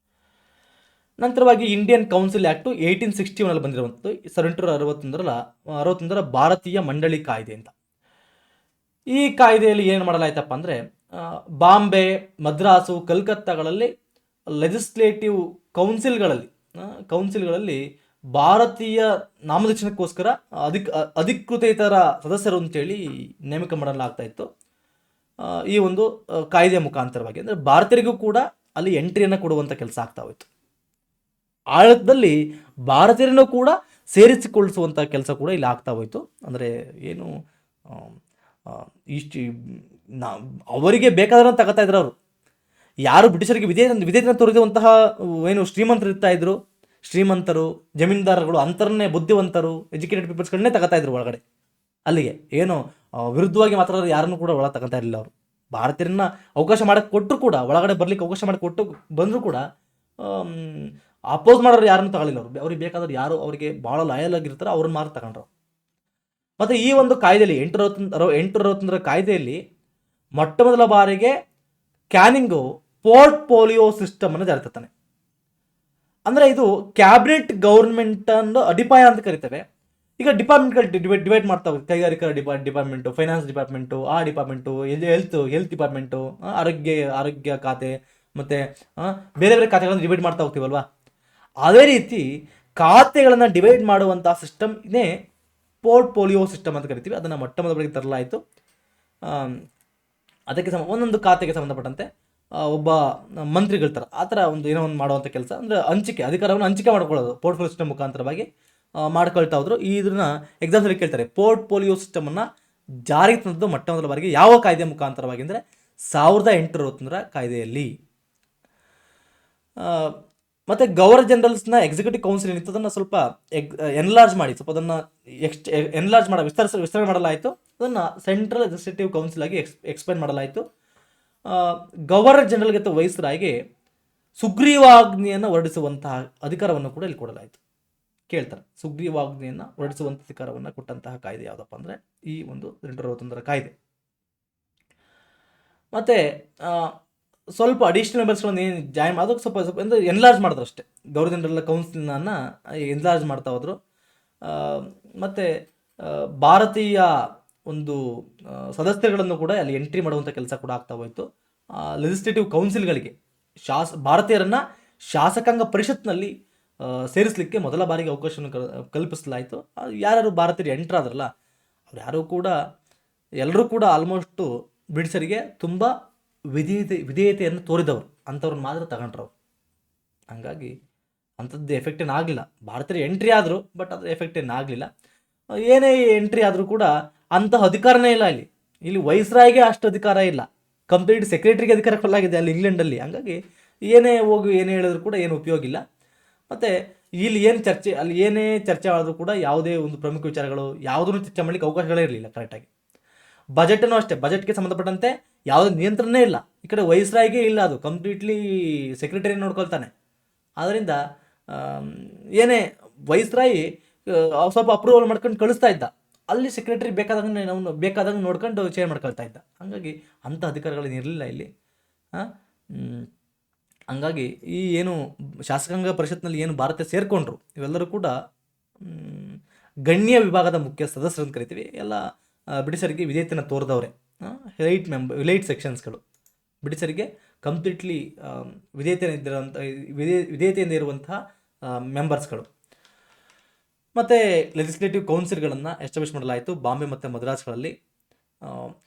ನಂತರವಾಗಿ ಇಂಡಿಯನ್ ಕೌನ್ಸಿಲ್ ಆ್ಯಕ್ಟು 1861 ಬಂದಿರುವಂಥದ್ದು, 1761 ಭಾರತೀಯ ಮಂಡಳಿ ಕಾಯ್ದೆ ಅಂತ. ಈ ಕಾಯ್ದೆಯಲ್ಲಿ ಏನು ಮಾಡಲಾಯ್ತಪ್ಪ ಅಂದರೆ, ಬಾಂಬೆ, ಮದ್ರಾಸು, ಕಲ್ಕತ್ತಾಗಳಲ್ಲಿ ಲೆಜಿಸ್ಲೇಟಿವ್ ಕೌನ್ಸಿಲ್ಗಳಲ್ಲಿ ಭಾರತೀಯ ನಾಮನಿರ್ದೇಶನಕ್ಕೋಸ್ಕರ ಅಧಿಕೃತೇತರ ಸದಸ್ಯರು ಅಂತೇಳಿ ನೇಮಕ ಮಾಡಲಾಗ್ತಾ ಇತ್ತು. ಈ ಒಂದು ಕಾಯ್ದೆಯ ಮುಖಾಂತರವಾಗಿ ಅಂದರೆ ಭಾರತೀಯರಿಗೂ ಕೂಡ ಅಲ್ಲಿ ಎಂಟ್ರಿಯನ್ನು ಕೊಡುವಂಥ ಕೆಲಸ ಆಗ್ತಾ ಹೋಯಿತು. ಆಡಳಿತದಲ್ಲಿ ಭಾರತೀಯರನ್ನು ಕೂಡ ಸೇರಿಸಿಕೊಳ್ಳಿಸುವಂಥ ಕೆಲಸ ಕೂಡ ಇಲ್ಲಿ ಆಗ್ತಾ ಹೋಯಿತು. ಅಂದರೆ ಏನು ಇಷ್ಟು ಅವರಿಗೆ ಬೇಕಾದ್ರೆ ತಗೋತಾ ಇದ್ರು. ಅವರು ಯಾರು ಬ್ರಿಟಿಷರಿಗೆ ವಿಧೇಯತೆಯನ್ನು ತೋರಿಸುವಂತಹ ಏನು ಶ್ರೀಮಂತರು ಇರ್ತಾ ಇದ್ರು, ಶ್ರೀಮಂತರು, ಜಮೀನ್ದಾರಗಳು, ಅಂತರನ್ನೇ ಬುದ್ಧಿವಂತರು, ಎಜುಕೇಟೆಡ್ ಪೀಪಲ್ಸ್ಗಳನ್ನೇ ತಗೋತಾ ಇದ್ರು ಒಳಗಡೆ. ಅಲ್ಲಿಗೆ ಏನು ವಿರುದ್ಧವಾಗಿ ಮಾತಾಡೋರು ಯಾರನ್ನು ಕೂಡ ಒಳಗೆ ತಗೋತಾ ಇರಲಿಲ್ಲ. ಅವರು ಭಾರತೀಯರನ್ನ ಅವಕಾಶ ಮಾಡಕ್ಕೆ ಕೊಟ್ಟರು ಕೂಡ, ಒಳಗಡೆ ಬರ್ಲಿಕ್ಕೆ ಅವಕಾಶ ಮಾಡಿ ಬಂದರೂ ಕೂಡ ಅಪೋಸ್ ಮಾಡೋರು ಯಾರನ್ನು ತಗೊಳ್ಳಿಲ್ಲ. ಅವರು ಅವ್ರಿಗೆ ಬೇಕಾದ್ರೆ ಯಾರು ಅವರಿಗೆ ಭಾಳ ಲಾಯಲ್ ಆಗಿರ್ತಾರೆ ಅವ್ರನ್ನ ಮಾತ್ರ ತಗೊಂಡ್ರು. ಮತ್ತು ಈ ಒಂದು ಕಾಯ್ದೆಯಲ್ಲಿ 861 ಕಾಯ್ದೆಯಲ್ಲಿ ಮೊಟ್ಟ ಮೊದಲ ಬಾರಿಗೆ ಕ್ಯಾನಿಂಗು ಪೋರ್ಟ್ಫೋಲಿಯೋ ಸಿಸ್ಟಮ್ ಅನ್ನು ಜಾರಿ ತರ್ತಾನೆ. ಅಂದರೆ ಇದು ಕ್ಯಾಬಿನೆಟ್ ಗೌರ್ಮೆಂಟ್ ಅನ್ನು ಅಡಿಪಾಯ ಅಂತ ಕರಿತೇವೆ. ಈಗ ಡಿಪಾರ್ಟ್ಮೆಂಟ್ಗಳು ಡಿವೈಡ್ ಮಾಡ್ತಾ ಹೋಗ್ತೀವಿ. ಕೈಗಾರಿಕಾ ಡಿಪಾರ್ಟ್ಮೆಂಟು, ಫೈನಾನ್ಸ್ ಡಿಪಾರ್ಟ್ಮೆಂಟು, ಆ ಡಿಪಾರ್ಟ್ಮೆಂಟು, ಹೆಲ್ತ್ ಡಿಪಾರ್ಟ್ಮೆಂಟು, ಆರೋಗ್ಯ ಖಾತೆ, ಮತ್ತು ಬೇರೆ ಬೇರೆ ಖಾತೆಗಳನ್ನು ಡಿವೈಡ್ ಮಾಡ್ತಾ ಹೋಗ್ತೀವಲ್ವಾ. ಅದೇ ರೀತಿ ಖಾತೆಗಳನ್ನು ಡಿವೈಡ್ ಮಾಡುವಂಥ ಸಿಸ್ಟಮ್ನೇ ಪೋರ್ಟ್ಫೋಲಿಯೋ ಸಿಸ್ಟಮ್ ಅಂತ ಕರಿತೀವಿ. ಅದನ್ನು ಮೊಟ್ಟ ಮೊದಲಿಗೆ ತರಲಾಯಿತು. ಅದಕ್ಕೆ ಒಂದೊಂದು ಖಾತೆಗೆ ಸಂಬಂಧಪಟ್ಟಂತೆ ಒಬ್ಬ ಮಂತ್ರಿಗಳ ಥರ ಆ ಥರ ಏನೋ ಒಂದು ಮಾಡುವಂಥ ಕೆಲಸ, ಅಂದರೆ ಅಧಿಕಾರವನ್ನು ಹಂಚಿಕೆ ಮಾಡ್ಕೊಳ್ಳೋದು ಪೋರ್ಟ್ಫೋಲಿಯೋ ಸಿಸ್ಟಮ್ ಮುಖಾಂತರವಾಗಿ ಮಾಡ್ಕೊಳ್ತಾ ಹೋದ್ರು. ಇದನ್ನ ಎಕ್ಸಾಮ್ಸಲ್ಲಿ ಕೇಳ್ತಾರೆ. ಪೋರ್ಟ್ಫೋಲಿಯೋ ಸಿಸ್ಟಮನ್ನು ಜಾರಿಗೆ ತಂದದ್ದು ಮೊಟ್ಟ ಮೊದಲ ಬಾರಿಗೆ ಯಾವ ಕಾಯ್ದೆ ಮುಖಾಂತರವಾಗಿ ಅಂದರೆ 1861 ಕಾಯ್ದೆಯಲ್ಲಿ. ಮತ್ತು ಗವರ್ನರ್ ಜನರಲ್ಸ್ನ ಎಕ್ಸಿಕ್ಯೂಟಿವ್ ಕೌನ್ಸಿಲ್ ಏನಿತ್ತು ಅದನ್ನು ಸ್ವಲ್ಪ ಎನ್ಲಾರ್ಜ್ ಮಾಡಿ, ಸ್ವಲ್ಪ ಅದನ್ನು ವಿಸ್ತರಣೆ ಮಾಡಲಾಯಿತು. ಅದನ್ನು ಸೆಂಟ್ರಲ್ ಲೆಜಿಸ್ಲೇಟಿವ್ ಕೌನ್ಸಿಲ್ ಆಗಿ ಎಕ್ಸ್ಪ್ಯಾಂಡ್ ಮಾಡಲಾಯಿತು. ಗವರ್ನರ್ ಜನರಲ್ಗೆ ಅಥವಾ ವೈಸ್ರಾಯ್ಗೆ ಸುಗ್ರೀವಾಜ್ಞೆಯನ್ನು ಹೊರಡಿಸುವಂತಹ ಅಧಿಕಾರವನ್ನು ಕೂಡ ಇಲ್ಲಿ ಕೊಡಲಾಯಿತು. ಕೇಳ್ತಾರೆ, ಸುಗ್ರೀವಾಜ್ಞೆಯನ್ನು ಹೊರಡಿಸುವಂಥ ಅಧಿಕಾರವನ್ನು ಕೊಟ್ಟಂತಹ ಕಾಯ್ದೆ ಯಾವುದಪ್ಪ ಅಂದರೆ ಈ ಒಂದು 1861 ಕಾಯ್ದೆ. ಮತ್ತು ಸ್ವಲ್ಪ ಅಡಿಷನಲ್ ಮೆಂಬರ್ಸ್ಗಳನ್ನು ಏನು ಜಾಯಿನ್ ಮಾಡೋದು ಸ್ವಲ್ಪ ಅಂದರೆ ಎನ್ಲಾರ್ಜ್ ಮಾಡಿದ್ರು ಅಷ್ಟೇ. ಗವರ್ನರ್ ಜನರಲ್ ಕೌನ್ಸಿಲನ್ನು ಎನ್ಲಾರ್ಜ್ ಮಾಡ್ತಾ ಹೋದರು. ಮತ್ತು ಭಾರತೀಯ ಒಂದು ಸದಸ್ಯರುಗಳನ್ನು ಕೂಡ ಅಲ್ಲಿ ಎಂಟ್ರಿ ಮಾಡುವಂಥ ಕೆಲಸ ಕೂಡ ಆಗ್ತಾ ಹೋಯಿತು. ಲೆಜಿಸ್ಲೇಟಿವ್ ಕೌನ್ಸಿಲ್ಗಳಿಗೆ ಭಾರತೀಯರನ್ನು ಶಾಸಕಾಂಗ ಪರಿಷತ್ನಲ್ಲಿ ಸೇರಿಸಲಿಕ್ಕೆ ಮೊದಲ ಬಾರಿಗೆ ಅವಕಾಶವನ್ನು ಕಲ್ಪಿಸಲಾಯಿತು. ಯಾರ್ಯಾರು ಭಾರತೀಯರು ಎಂಟ್ರ್ ಆದ್ರಲ್ಲ ಅವ್ರು ಯಾರೂ ಕೂಡ ಎಲ್ಲರೂ ಕೂಡ ಆಲ್ಮೋಸ್ಟು ಬ್ರಿಟಿಷರಿಗೆ ತುಂಬ ವಿಧೇಯತೆಯನ್ನು ತೋರಿದವರು, ಅಂಥವ್ರನ್ನ ಮಾತ್ರ ತಗೊಂಡ್ರು. ಹಂಗಾಗಿ ಅಂಥದ್ದು ಎಫೆಕ್ಟ್ ಏನಾಗಲಿಲ್ಲ. ಭಾರತೀಯರು ಎಂಟ್ರಿ ಆದರು, ಬಟ್ ಅದ್ರ ಎಫೆಕ್ಟ್ ಏನಾಗಲಿಲ್ಲ. ಏನೇ ಎಂಟ್ರಿ ಆದರೂ ಕೂಡ ಅಂತಹ ಅಧಿಕಾರನೇ ಇಲ್ಲ ಇಲ್ಲಿ ವೈಸ್ರಾಯ್ಗೆ ಅಷ್ಟು ಅಧಿಕಾರ ಇಲ್ಲ. ಕಂಪ್ಲೀಟ್ ಸೆಕ್ರೆಟರಿಗೆ ಅಧಿಕಾರ ಕೊಡಲಾಗಿದೆ ಅಲ್ಲಿ ಇಂಗ್ಲೆಂಡಲ್ಲಿ. ಹಂಗಾಗಿ ಏನೇ ಹೇಳಿದ್ರು ಕೂಡ ಏನು ಉಪಯೋಗ ಇಲ್ಲ. ಮತ್ತು ಇಲ್ಲಿ ಏನೇ ಚರ್ಚೆ ಆದರೂ ಕೂಡ ಯಾವುದೇ ಒಂದು ಪ್ರಮುಖ ವಿಚಾರಗಳು ಯಾವುದನ್ನು ಚರ್ಚೆ ಮಾಡಲಿಕ್ಕೆ ಅವಕಾಶಗಳೇ ಇರಲಿಲ್ಲ ಕರೆಕ್ಟಾಗಿ. ಬಜೆಟನ್ನು ಅಷ್ಟೇ, ಬಜೆಟ್ಗೆ ಸಂಬಂಧಪಟ್ಟಂತೆ ಯಾವುದೇ ನಿಯಂತ್ರಣನೇ ಇಲ್ಲ. ಈ ಕಡೆ ವೈಸ್ರಾಯ್ಗೆ ಇಲ್ಲ, ಅದು ಕಂಪ್ಲೀಟ್ಲಿ ಸೆಕ್ರೆಟರಿ ನೋಡ್ಕೊಳ್ತಾನೆ. ಆದ್ದರಿಂದ ಏನೇ ವೈಸ್ರಾಯಿ ಸ್ವಲ್ಪ ಅಪ್ರೂವಲ್ ಮಾಡ್ಕೊಂಡು ಕಳಿಸ್ತಾ ಇದ್ದ, ಅಲ್ಲಿ ಸೆಕ್ರೆಟರಿ ಬೇಕಾದಂಗೆ ನೋಡ್ಕೊಂಡು ಚೇಂಜ್ ಮಾಡ್ಕೊಳ್ತಾ ಇದ್ದ. ಹಾಗಾಗಿ ಅಂಥ ಅಧಿಕಾರಗಳೇನು ಇರಲಿಲ್ಲ ಇಲ್ಲಿ. ಹಂಗಾಗಿ ಈ ಏನು ಶಾಸಕಾಂಗ ಪರಿಷತ್ನಲ್ಲಿ ಏನು ಭಾರತೀಯ ಸೇರಿಕೊಂಡ್ರು ಇವೆಲ್ಲರೂ ಕೂಡ ಗಣ್ಯ ವಿಭಾಗದ ಮುಖ್ಯ ಸದಸ್ಯರು ಅಂತ ಕರಿತೀವಿ. ಎಲ್ಲ ಬ್ರಿಟಿಷರಿಗೆ ವಿಧೇಯತೆಯನ್ನು ತೋರಿದವ್ರೆ. ವಿಲೈಟ್ ಸೆಕ್ಷನ್ಸ್ಗಳು ಬ್ರಿಟಿಷರಿಗೆ ಕಂಪ್ಲೀಟ್ಲಿ ವಿಧೇಯತೆಯಿಂದ ಇರುವಂತಹ ಮೆಂಬರ್ಸ್ಗಳು. ಮತ್ತು ಲೆಜಿಸ್ಲೇಟಿವ್ ಕೌನ್ಸಿಲ್ಗಳನ್ನು ಎಸ್ಟಾಬ್ಲಿಷ್ ಮಾಡಲಾಯಿತು ಬಾಂಬೆ ಮತ್ತು ಮದ್ರಾಸ್ಗಳಲ್ಲಿ.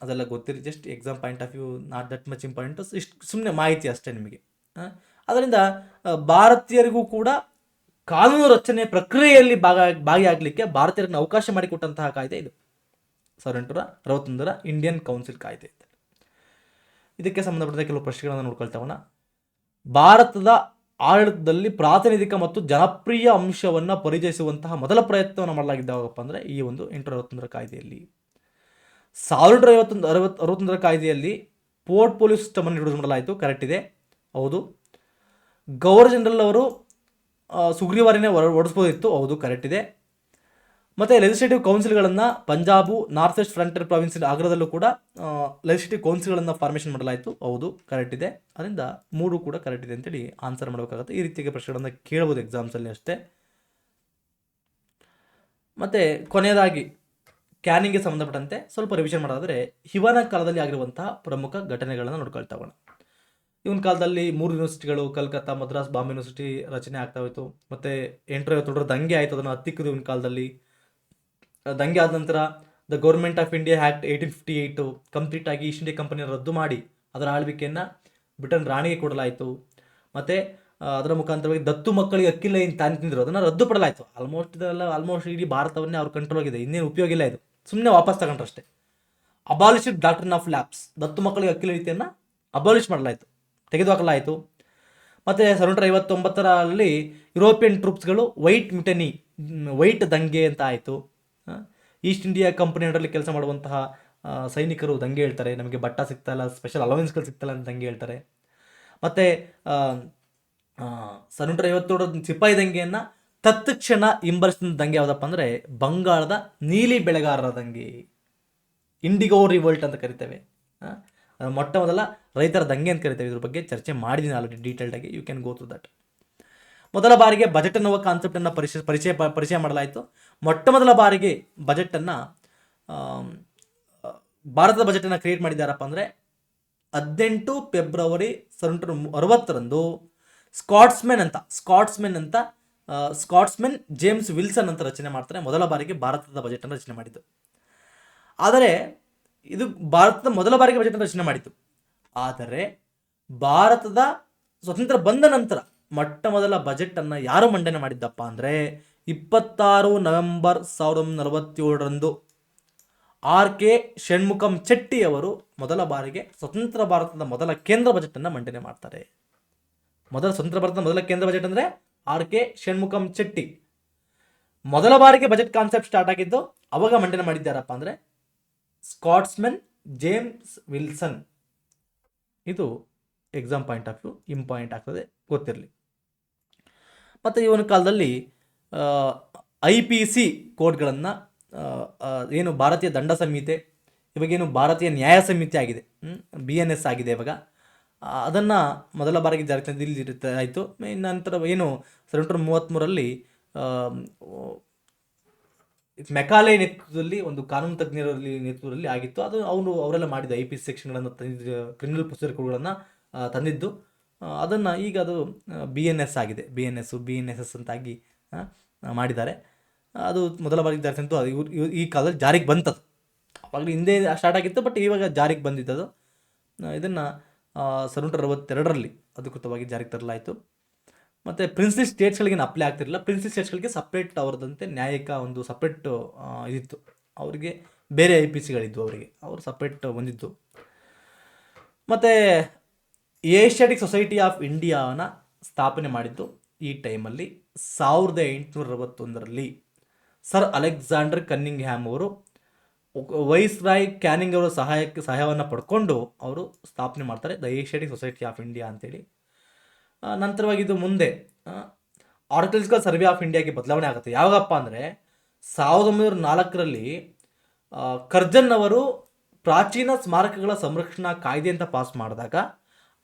ಅದೆಲ್ಲ ಗೊತ್ತಿರಿ, just exam point of view, not that much important. ಇಷ್ಟು ಸುಮ್ಮನೆ ಮಾಹಿತಿ ಅಷ್ಟೇ ನಿಮಗೆ. ಅದರಿಂದ ಭಾರತೀಯರಿಗೂ ಕೂಡ ಕಾನೂನು ರಚನೆ ಪ್ರಕ್ರಿಯೆಯಲ್ಲಿ ಭಾಗಿಯಾಗಲಿಕ್ಕೆ ಭಾರತೀಯರನ್ನು ಅವಕಾಶ ಮಾಡಿಕೊಟ್ಟಂತಹ ಕಾಯ್ದೆ ಇದು 1861 ಇಂಡಿಯನ್ ಕೌನ್ಸಿಲ್ ಕಾಯ್ದೆ. ಇದಕ್ಕೆ ಸಂಬಂಧಪಟ್ಟ ಕೆಲವು ಪ್ರಶ್ನೆಗಳನ್ನು ನೋಡ್ಕೊಳ್ತಾವಣ. ಭಾರತದ ಆಡಳಿತದಲ್ಲಿ ಪ್ರಾತಿನಿಧಿಕ ಮತ್ತು ಜನಪ್ರಿಯ ಅಂಶವನ್ನು ಪರಿಚಯಿಸುವಂತಹ ಮೊದಲ ಪ್ರಯತ್ನವನ್ನು ಮಾಡಲಾಗಿದ್ದು ಯಾವಾಗಪ್ಪ ಅಂದರೆ ಈ ಒಂದು 861 ಕಾಯ್ದೆಯಲ್ಲಿ. 1961 ಕಾಯ್ದೆಯಲ್ಲಿ ಪೋರ್ಟ್ ಪೊಲೀಸ್ ಸಿಸ್ಟಮನ್ನು ಇಂಟ್ರೊಡ್ಯೂಸ್ ಮಾಡಲಾಯಿತು. ಕರೆಕ್ಟ್ ಇದೆ, ಹೌದು. ಗವರ್ನರ್ ಜನರಲ್ ಅವರು ಸುಗ್ರೀವಾರಿನೇ ಹೊರಡಿಸ್ಬೋದಿತ್ತು, ಹೌದು, ಕರೆಕ್ಟ್ ಇದೆ. ಮತ್ತು ಲೆಜಿಸ್ಲೇಟಿವ್ ಕೌನ್ಸಿಲ್ಗಳನ್ನು Punjab, north west frontier province ಆಗ್ರಾದಲ್ಲೂ ಕೂಡ ಲೆಜಿಸ್ಲೇಟಿವ್ ಕೌನ್ಸಿಲ್ಗಳನ್ನು ಫಾರ್ಮೇಷನ್ ಮಾಡಲಾಯಿತು, ಹೌದು, ಕರೆಕ್ಟ್ ಇದೆ. ಅದರಿಂದ 3 ಕೂಡ ಕರೆಕ್ಟ್ ಇದೆ ಅಂತೇಳಿ ಆನ್ಸರ್ ಮಾಡಬೇಕಾಗುತ್ತೆ. ಈ ರೀತಿಯ ಪ್ರಶ್ನೆಗಳನ್ನು ಕೇಳ್ಬೋದು ಎಕ್ಸಾಮ್ಸಲ್ಲಿ ಅಷ್ಟೇ. ಮತ್ತು ಕೊನೆಯದಾಗಿ ಕ್ಯಾನಿಂಗ್ಗೆ ಸಂಬಂಧಪಟ್ಟಂತೆ ಸ್ವಲ್ಪ ರಿವಿಷನ್ ಮಾಡೋದಾದರೆ, ಇವನ ಕಾಲದಲ್ಲಿ ಆಗಿರುವಂತಹ ಪ್ರಮುಖ ಘಟನೆಗಳನ್ನು ನೋಡ್ಕೊಳ್ತಾ ಹೋಗೋಣ. ಇವನ ಕಾಲದಲ್ಲಿ 3 ಯೂನಿವರ್ಸಿಟಿಗಳು, ಕಲ್ಕತ್ತಾ, ಮದ್ರಾಸ್, ಬಾಂಬೆ ಯೂನಿವರ್ಸಿಟಿ ರಚನೆ ಆಗ್ತಾ ಹೋಯಿತು. ಮತ್ತು 857 ದಂಗೆ ಆಯಿತು, ಅದನ್ನು ಹತ್ತಿಕ್ಕಿದ್ರು ಇವನ ಕಾಲದಲ್ಲಿ. ದಂಗೆ ಆದ ನಂತರ the government of India act 1858 complete ಆಗಿ ಈಸ್ಟ್ ಇಂಡಿಯಾ ಕಂಪನಿಯನ್ನು ರದ್ದು ಮಾಡಿ ಅದರ ಆಳ್ವಿಕೆಯನ್ನು ಬ್ರಿಟನ್ ರಾಣಿಗೆ ಕೊಡಲಾಯಿತು. ಮತ್ತು ಅದರ ಮುಖಾಂತರವಾಗಿ ದತ್ತು ಮಕ್ಕಳಿಗೆ ಅಕ್ಕಿಲ್ಲ ಏನು ತಾನು ತಿಂದರು ಅದನ್ನು ರದ್ದು ಪಡಲಾಯಿತು. ಆಲ್ಮೋಸ್ಟ್ ಇಡೀ ಭಾರತವನ್ನೇ ಅವ್ರ ಕಂಟ್ರೋಲ್ ಆಗಿದೆ, ಇನ್ನೇನು ಉಪಯೋಗ ಇಲ್ಲ, ಇದು ಸುಮ್ಮನೆ ವಾಪಸ್ ತಗೊಂಡ್ರಷ್ಟೇ. ಅಬಾಲಿಷ್ಡ್ ಡಾಕ್ಟ್ರಿನ್ ಆಫ್ ಲ್ಯಾಬ್ಸ್, ದತ್ತು ಮಕ್ಕಳಿಗೆ ಅಕ್ಕಿಲ ರೀತಿಯನ್ನು ಅಬಾಲಿಷ್ ಮಾಡಲಾಯಿತು, ತೆಗೆದುಹಾಕಲಾಯಿತು. ಮತ್ತು 1759ರಲ್ಲಿ ಯುರೋಪಿಯನ್ ಟ್ರೂಪ್ಸ್ಗಳು ವೈಟ್ ದಂಗೆ ಅಂತ ಆಯಿತು. ಈಸ್ಟ್ ಇಂಡಿಯಾ ಕಂಪನಿ ಅಂಡರಲ್ಲಿ ಕೆಲಸ ಮಾಡುವಂತಹ ಸೈನಿಕರು ದಂಗೆ ಹೇಳ್ತಾರೆ, ನಮಗೆ ಬಟ್ಟ ಸಿಗ್ತಾಯಿಲ್ಲ, ಸ್ಪೆಷಲ್ ಅಲವೆನ್ಸ್ಗಳು ಸಿಗ್ತಾಯಿಲ್ಲ ಅಂತ ದಂಗೆ ಹೇಳ್ತಾರೆ. ಮತ್ತು 1757 ಸಿಪಾಯಿ ದಂಗೆಯನ್ನು ತತ್ಕ್ಷಣ ಹಿಂಬರಿಸಿದ ದಂಗೆ ಯಾವುದಪ್ಪ ಅಂದರೆ ಬಂಗಾಳದ ನೀಲಿ ಬೆಳೆಗಾರರ ದಂಗೆ, ಇಂಡಿಗೋ ರಿವೋಲ್ಟ್ ಅಂತ ಕರಿತೇವೆ. ಮೊಟ್ಟ ಮೊದಲ ರೈತರ ದಂಗೆ ಅಂತ ಕರಿತೇವೆ. ಇದ್ರ ಬಗ್ಗೆ ಚರ್ಚೆ ಮಾಡಿದ್ದೀನಿ ಆಲ್ರೆಡಿ ಡೀಟೇಲ್ಡಾಗಿ, you can go through that. ಮೊದಲ ಬಾರಿಗೆ ಬಜೆಟ್ ಅನ್ನುವ ಕಾನ್ಸೆಪ್ಟನ್ನು ಪರಿಚಯ ಮಾಡಲಾಯಿತು. ಮೊಟ್ಟ ಮೊದಲ ಬಾರಿಗೆ ಬಜೆಟನ್ನು ಭಾರತದ ಬಜೆಟನ್ನು ಕ್ರಿಯೇಟ್ ಮಾಡಿದ್ದಾರಪ್ಪ ಅಂದರೆ 18 ಫೆಬ್ರವರಿ 1760ರಂದು ಸ್ಕಾಟ್ಸ್ಮನ್ ಜೇಮ್ಸ್ ವಿಲ್ಸನ್ ಅಂತ ರಚನೆ ಮಾಡ್ತಾರೆ. ಮೊದಲ ಬಾರಿಗೆ ಭಾರತದ ಬಜೆಟನ್ನು ರಚನೆ ಮಾಡಿದ್ದು. ಆದರೆ ಇದು ಭಾರತದ ಮೊದಲ ಬಾರಿಗೆ ಬಜೆಟನ್ನು ರಚನೆ ಮಾಡಿತ್ತು. ಆದರೆ ಭಾರತದ ಸ್ವತಂತ್ರ ಬಂದ ನಂತರ ಮೊಟ್ಟ ಮೊದಲ ಬಜೆಟನ್ನು ಯಾರು ಮಂಡನೆ ಮಾಡಿದ್ದಪ್ಪ ಅಂದರೆ 26 ನವೆಂಬರ್ 1947ರಂದು R.K. ಷಣ್ಮುಖಂ ಚೆಟ್ಟಿ ಅವರು ಮೊದಲ ಬಾರಿಗೆ ಸ್ವತಂತ್ರ ಭಾರತದ ಮೊದಲ ಕೇಂದ್ರ ಬಜೆಟನ್ನು ಮಂಡನೆ ಮಾಡ್ತಾರೆ. ಸ್ವತಂತ್ರ ಭಾರತದ ಮೊದಲ ಕೇಂದ್ರ ಬಜೆಟ್ ಅಂದರೆ R.K. ಷಣ್ಮುಖಂ ಚೆಟ್ಟಿ. ಮೊದಲ ಬಾರಿಗೆ ಬಜೆಟ್ ಕಾನ್ಸೆಪ್ಟ್ ಸ್ಟಾರ್ಟ್ ಆಗಿದ್ದು ಅವಾಗ ಮಂಡನೆ ಮಾಡಿದ್ದಾರಪ್ಪ ಅಂದರೆ ಸ್ಕಾಟ್ಸ್ಮನ್ ಜೇಮ್ಸ್ ವಿಲ್ಸನ್. ಇದು exam point of view important ಆಗ್ತದೆ, ಗೊತ್ತಿರಲಿ. ಮತ್ತು ಇವನ ಕಾಲದಲ್ಲಿ IPC ಕೋಡ್ಗಳನ್ನು ಏನು ಭಾರತೀಯ ದಂಡ ಸಂಹಿತೆ, ಇವಾಗೇನು ಭಾರತೀಯ ನ್ಯಾಯ ಸಂಹಿತೆ ಆಗಿದೆ, BNS ಆಗಿದೆ ಇವಾಗ, ಅದನ್ನು ಮೊದಲ ಬಾರಿಗೆ ಜಾರಿ ಆಯಿತು. ನಂತರ ಏನು 1733ರಲ್ಲಿ ಮೆಕಾಲೆ ನೇತೃತ್ವದಲ್ಲಿ ಒಂದು ಕಾನೂನು ತಜ್ಞರಲ್ಲಿ ನೇತೃತ್ವದಲ್ಲಿ ಆಗಿತ್ತು. ಅದು ಅವರೆಲ್ಲ ಮಾಡಿದ್ದು IPC ಸೆಕ್ಷನ್ಗಳನ್ನು ತಂದಿದ್ದು, ಕ್ರಿಮಿನಲ್ ಪ್ರೊಸೀಜರ್ ಕೋಡ್ಗಳನ್ನು ತಂದಿದ್ದು. ಅದನ್ನು ಈಗ ಅದು BNS ಆಗಿದೆ, BNSS ಅಂತಾಗಿ ಮಾಡಿದ್ದಾರೆ. ಅದು ಮೊದಲ ಬಾರಿಗೆ ಜಾರಿಗೆ ತಂತು. ಅದು ಈ ಕಾಲದಲ್ಲಿ ಜಾರಿಗೆ ಬಂತದ್ದು, ಅವಾಗಲೂ ಹಿಂದೆ ಸ್ಟಾರ್ಟ್ ಆಗಿತ್ತು, ಬಟ್ ಇವಾಗ ಜಾರಿಗೆ ಬಂದಿದ್ದದು. ಇದನ್ನು 1762ರಲ್ಲಿ ಅಧಿಕೃತವಾಗಿ ಜಾರಿಗೆ ತರಲಾಯಿತು. ಮತ್ತು ಪ್ರಿನ್ಸ್ಲಿ ಸ್ಟೇಟ್ಸ್ಗಳಿಗೇನು ಅಪ್ಲೈ ಆಗ್ತಿರಲಿಲ್ಲ. ಪ್ರಿನ್ಸ್ಲಿ ಸ್ಟೇಟ್ಸ್ಗಳಿಗೆ ಸಪ್ರೇಟ್ ಅವರದಂತೆ ನ್ಯಾಯಿಕ ಒಂದು ಸಪ್ರೇಟ್ ಇದಿತ್ತು, ಅವರಿಗೆ ಬೇರೆ IPCಗಳಿದ್ವು, ಅವರು ಸಪ್ರೇಟ್ ಹೊಂದಿದ್ದು. ಮತ್ತು ಏಷ್ಯಾಟಿಕ್ ಸೊಸೈಟಿ ಆಫ್ ಇಂಡಿಯಾನ ಸ್ಥಾಪನೆ ಮಾಡಿದ್ದು ಈ ಟೈಮಲ್ಲಿ 1861ರಲ್ಲಿ ಸರ್ ಅಲೆಕ್ಸಾಂಡರ್ ಕನ್ನಿಂಗ್ಹ್ಯಾಮ್ ಅವರು ವೈಸ್ರಾಯ್ ಕ್ಯಾನಿಂಗ್ ಅವರ ಸಹಾಯವನ್ನು ಪಡ್ಕೊಂಡು ಅವರು ಸ್ಥಾಪನೆ ಮಾಡ್ತಾರೆ the Asiatic society of India ಅಂತೇಳಿ. ನಂತರವಾಗಿ ಇದು ಮುಂದೆ ಆರ್ಕಿಯಾಲಜಿಕಲ್ ಸರ್ವೆ ಆಫ್ ಇಂಡಿಯಾಗೆ ಬದಲಾವಣೆ ಆಗುತ್ತೆ. ಯಾವಾಗಪ್ಪ ಅಂದರೆ 1904ರಲ್ಲಿ ಕರ್ಜನ್ ಅವರು ಪ್ರಾಚೀನ ಸ್ಮಾರಕಗಳ ಸಂರಕ್ಷಣಾ ಕಾಯ್ದೆ ಅಂತ ಪಾಸ್ ಮಾಡಿದಾಗ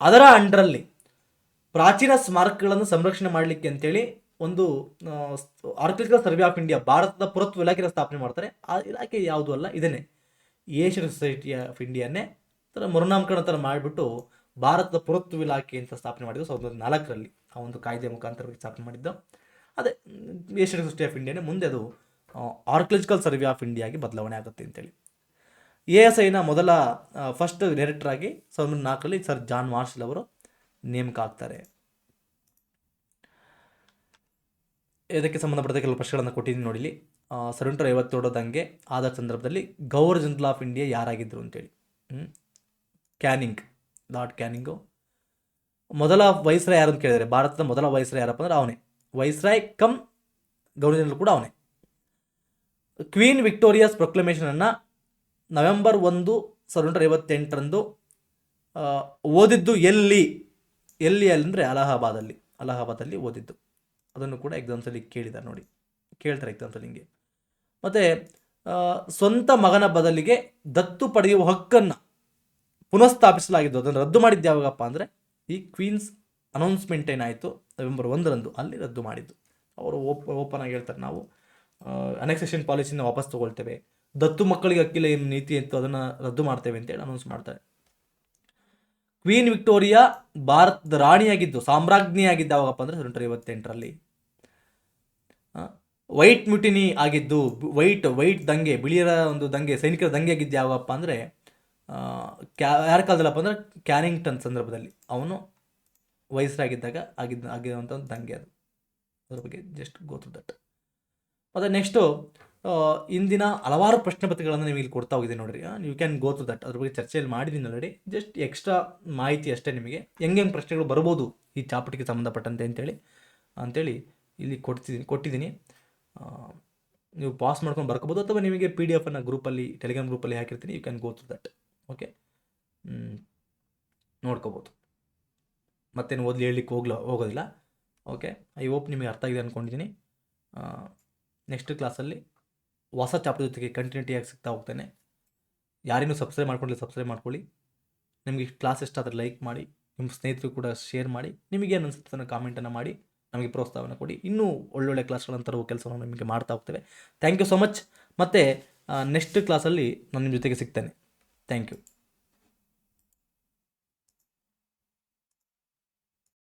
ಅದರ ಅಂಡರಲ್ಲಿ ಪ್ರಾಚೀನ ಸ್ಮಾರಕಗಳನ್ನು ಸಂರಕ್ಷಣೆ ಮಾಡಲಿಕ್ಕೆ ಅಂತೇಳಿ ಒಂದು ಆರ್ಕಿಯಾಲಜಿಕಲ್ ಸರ್ವೆ ಆಫ್ ಇಂಡಿಯಾ, ಭಾರತದ ಪುರಾತತ್ವ ಇಲಾಖೆಯ ಸ್ಥಾಪನೆ ಮಾಡ್ತಾರೆ. ಆ ಇಲಾಖೆ ಯಾವುದೂ ಅಲ್ಲ, ಇದನ್ನೇ ಏಷ್ಯನ್ ಸೊಸೈಟಿ ಆಫ್ ಇಂಡಿಯಾನೇ ಥರ ಮರುನಾಮಕರಣ ಥರ ಮಾಡಿಬಿಟ್ಟು ಭಾರತದ ಪುರಾತತ್ವ ಇಲಾಖೆ ಅಂತ ಸ್ಥಾಪನೆ ಮಾಡಿದ್ದು 1904ರಲ್ಲಿ. ಆ ಒಂದು ಕಾಯ್ದೆ ಮುಖಾಂತರವಾಗಿ ಸ್ಥಾಪನೆ ಮಾಡಿದ್ದು ಅದೇ ಏಷ್ಯನ್ ಸೊಸೈಟಿ ಆಫ್ ಇಂಡಿಯಾನೇ. ಮುಂದೆ ಅದು ಆರ್ಕಿಯಾಲಜಿಕಲ್ ಸರ್ವೆ ಆಫ್ ಇಂಡಿಯಾಗೆ ಬದಲಾವಣೆ ಆಗುತ್ತೆ ಅಂತೇಳಿ. ASIನ ಮೊದಲ ಫಸ್ಟ್ ಡೈರೆಕ್ಟರ್ ಆಗಿ 1904ರಲ್ಲಿ ಸರ್ ಜಾನ್ ಮಾರ್ಷಲ್ ಅವರು ನೇಮಕ ಆಗ್ತಾರೆ. ಇದಕ್ಕೆ ಸಂಬಂಧಪಟ್ಟ ಕೆಲವು ಪ್ರಶ್ನೆಗಳನ್ನು ಕೊಟ್ಟಿದ್ದೀನಿ ನೋಡಿಲಿ. 1757 ದಂಗೆ ಆದ ಸಂದರ್ಭದಲ್ಲಿ ಗವರ್ನರ್ ಜನರಲ್ ಆಫ್ ಇಂಡಿಯಾ ಯಾರಾಗಿದ್ದರು ಅಂತೇಳಿ. ಲಾರ್ಡ್ ಕ್ಯಾನಿಂಗು. ಮೊದಲ ವೈಸ್ರಾಯ್ ಯಾರು ಅಂತ ಕೇಳಿದರೆ, ಭಾರತದ ಮೊದಲ ವೈಸ್ರಾಯ್ ಯಾರಪ್ಪ ಅಂದ್ರೆ ಅವನೇ, ವೈಸ್ರಾಯ್ ಕಮ್ ಗವರ್ನರ್ ಜನರಲ್ ಕೂಡ ಅವನೇ. ಕ್ವೀನ್ ವಿಕ್ಟೋರಿಯಾಸ್ ಪ್ರೊಕ್ಲಮೇಷನನ್ನು ನವೆಂಬರ್ 1, 1758 ಓದಿದ್ದು ಎಲ್ಲಿ ಅಂದರೆ ಅಲಹಾಬಾದಲ್ಲಿ ಓದಿದ್ದು. ಅದನ್ನು ಕೂಡ ಎಕ್ಸಾಮ್ಸಲ್ಲಿ ಕೇಳಿದ್ದಾರೆ ನೋಡಿ, ಕೇಳ್ತಾರೆ ಎಕ್ಸಾಮ್ಸಲ್ಲಿ ಹಿಂಗೆ. ಮತ್ತು ಸ್ವಂತ ಮಗನ ಬದಲಿಗೆ ದತ್ತು ಪಡೆಯುವ ಹಕ್ಕನ್ನು ಪುನಃಸ್ಥಾಪಿಸಲಾಗಿದ್ದು, ಅದನ್ನು ರದ್ದು ಮಾಡಿದ್ದು ಯಾವಾಗಪ್ಪ ಅಂದರೆ ಈ ಕ್ವೀನ್ಸ್ ಅನೌನ್ಸ್ಮೆಂಟ್ ಏನಾಯಿತು ನವೆಂಬರ್ 1 ಅಲ್ಲಿ ರದ್ದು ಮಾಡಿದ್ದು. ಅವರು ಓಪನ್ ಆಗಿ ಹೇಳ್ತಾರೆ, ನಾವು ಅನೆಕ್ಸೇಷನ್ ಪಾಲಿಸಿನ ವಾಪಸ್ ತೊಗೊಳ್ತೇವೆ, ದತ್ತು ಮಕ್ಕಳಿಗೆ ಹಕ್ಕಿಲ್ಲ ಏನು ನೀತಿ ಇತ್ತು ಅದನ್ನು ರದ್ದು ಮಾಡ್ತೇವೆ ಅಂತೇಳಿ ಅನೌನ್ಸ್ ಮಾಡ್ತಾರೆ. ಕ್ವೀನ್ ವಿಕ್ಟೋರಿಯಾ ಭಾರತದ ರಾಣಿಯಾಗಿದ್ದು, ಸಾಮ್ರಾಜ್ಞಿಯಾಗಿದ್ದು ಯಾವಾಗಪ್ಪ ಅಂದರೆ 1758. ವೈಟ್ ಮ್ಯೂಟಿನಿ ಆಗಿದ್ದು, ವೈಟ್ ದಂಗೆ, ಬಿಳಿಯರ ಒಂದು ದಂಗೆ, ಸೈನಿಕರ ದಂಗೆ ಆಗಿದ್ದು ಯಾವಾಗಪ್ಪ ಅಂದರೆ ಯಾರ ಕಾಲದಲ್ಲಪ್ಪ ಅಂದರೆ ಕ್ಯಾನಿಂಗ್ಟನ್ ಸಂದರ್ಭದಲ್ಲಿ, ಅವನು ವಯಸ್ಸಾಗಿದ್ದಾಗ ಆಗಿರುವಂಥ ಒಂದು ದಂಗೆ ಅದು. ಅದ್ರ ಬಗ್ಗೆ ಜಸ್ಟ್ ಗೋ ಥ್ರೂ ದಟ್. ಮತ್ತು ನೆಕ್ಸ್ಟು ಇಂದಿನ ಹಲವಾರು ಪ್ರಶ್ನೆ ಪತ್ರಿಕೆಗಳನ್ನು ನಿಮಗೆ ಇಲ್ಲಿ ಕೊಡ್ತಾ ಹೋಗಿದೆ ನೋಡಿರಿ, you can go through that. ಅದ್ರ ಬಗ್ಗೆ ಚರ್ಚೆಯಲ್ಲಿ ಮಾಡಿದ್ದೀನಿ ಆಲ್ರೆಡಿ, ಜಸ್ಟ್ ಎಕ್ಸ್ಟ್ರಾ ಮಾಹಿತಿ ಅಷ್ಟೇ ನಿಮಗೆ, ಹೆಂಗೆ ಪ್ರಶ್ನೆಗಳು ಬರ್ಬೋದು ಈ ಚಾಪ್ಟರ್ಗೆ ಸಂಬಂಧಪಟ್ಟಂತೆ ಅಂತೇಳಿ ಇಲ್ಲಿ ಕೊಟ್ಟಿದ್ದೀನಿ. ನೀವು ಪಾಸ್ ಮಾಡ್ಕೊಂಡು ಬರ್ಕೋಬೋದು, ಅಥವಾ ನಿಮಗೆ PDF ಗ್ರೂಪಲ್ಲಿ, ಟೆಲಿಗ್ರಾಮ್ ಗ್ರೂಪಲ್ಲಿ ಹಾಕಿರ್ತೀನಿ, you can go through that. Okay, ನೋಡ್ಕೋಬೋದು, ಮತ್ತೇನು ಓದಲಿ ಹೇಳಲಿಕ್ಕೆ ಹೋಗೋದಿಲ್ಲ. ಓಕೆ, ಐ ಹೋಪ್ ನಿಮಗೆ ಅರ್ಥ ಆಗಿದೆ ಅಂದ್ಕೊಂಡಿದ್ದೀನಿ. ನೆಕ್ಸ್ಟ್ ಕ್ಲಾಸಲ್ಲಿ ಹೊಸ ಚಾಪ್ಟರ್ ಜೊತೆಗೆ ಕಂಟಿನ್ಯೂಟಿಯಾಗಿ ಸಿಗ್ತಾ ಹೋಗ್ತೇನೆ. ಯಾರೇನೂ ಸಬ್ಸ್ಕ್ರೈಬ್ ಮಾಡ್ಕೊಳ್ಳಿ. ನಿಮಗೆ ಕ್ಲಾಸ್ ಇಷ್ಟ ಆದರೆ ಲೈಕ್ ಮಾಡಿ, ನಿಮ್ಮ ಸ್ನೇಹಿತರು ಕೂಡ ಶೇರ್ ಮಾಡಿ, ನಿಮಗೇನು ಅನಿಸುತ್ತೆ ಅನ್ನೋ ಕಾಮೆಂಟನ್ನು ಮಾಡಿ ನಮಗೆ ಪ್ರೋತ್ಸಾಹವನ್ನು ಕೊಡಿ. ಇನ್ನೂ ಒಳ್ಳೊಳ್ಳೆ ಕ್ಲಾಸ್ಗಳನ್ನು ತರುವ ಕೆಲಸವನ್ನು ನಿಮಗೆ ಮಾಡ್ತಾ ಹೋಗ್ತೇವೆ. Thank you so much. ಮತ್ತು ನೆಕ್ಸ್ಟ್ ಕ್ಲಾಸಲ್ಲಿ ನಾನು ನಿಮ್ಮ ಜೊತೆಗೆ ಸಿಗ್ತೇನೆ. Thank you.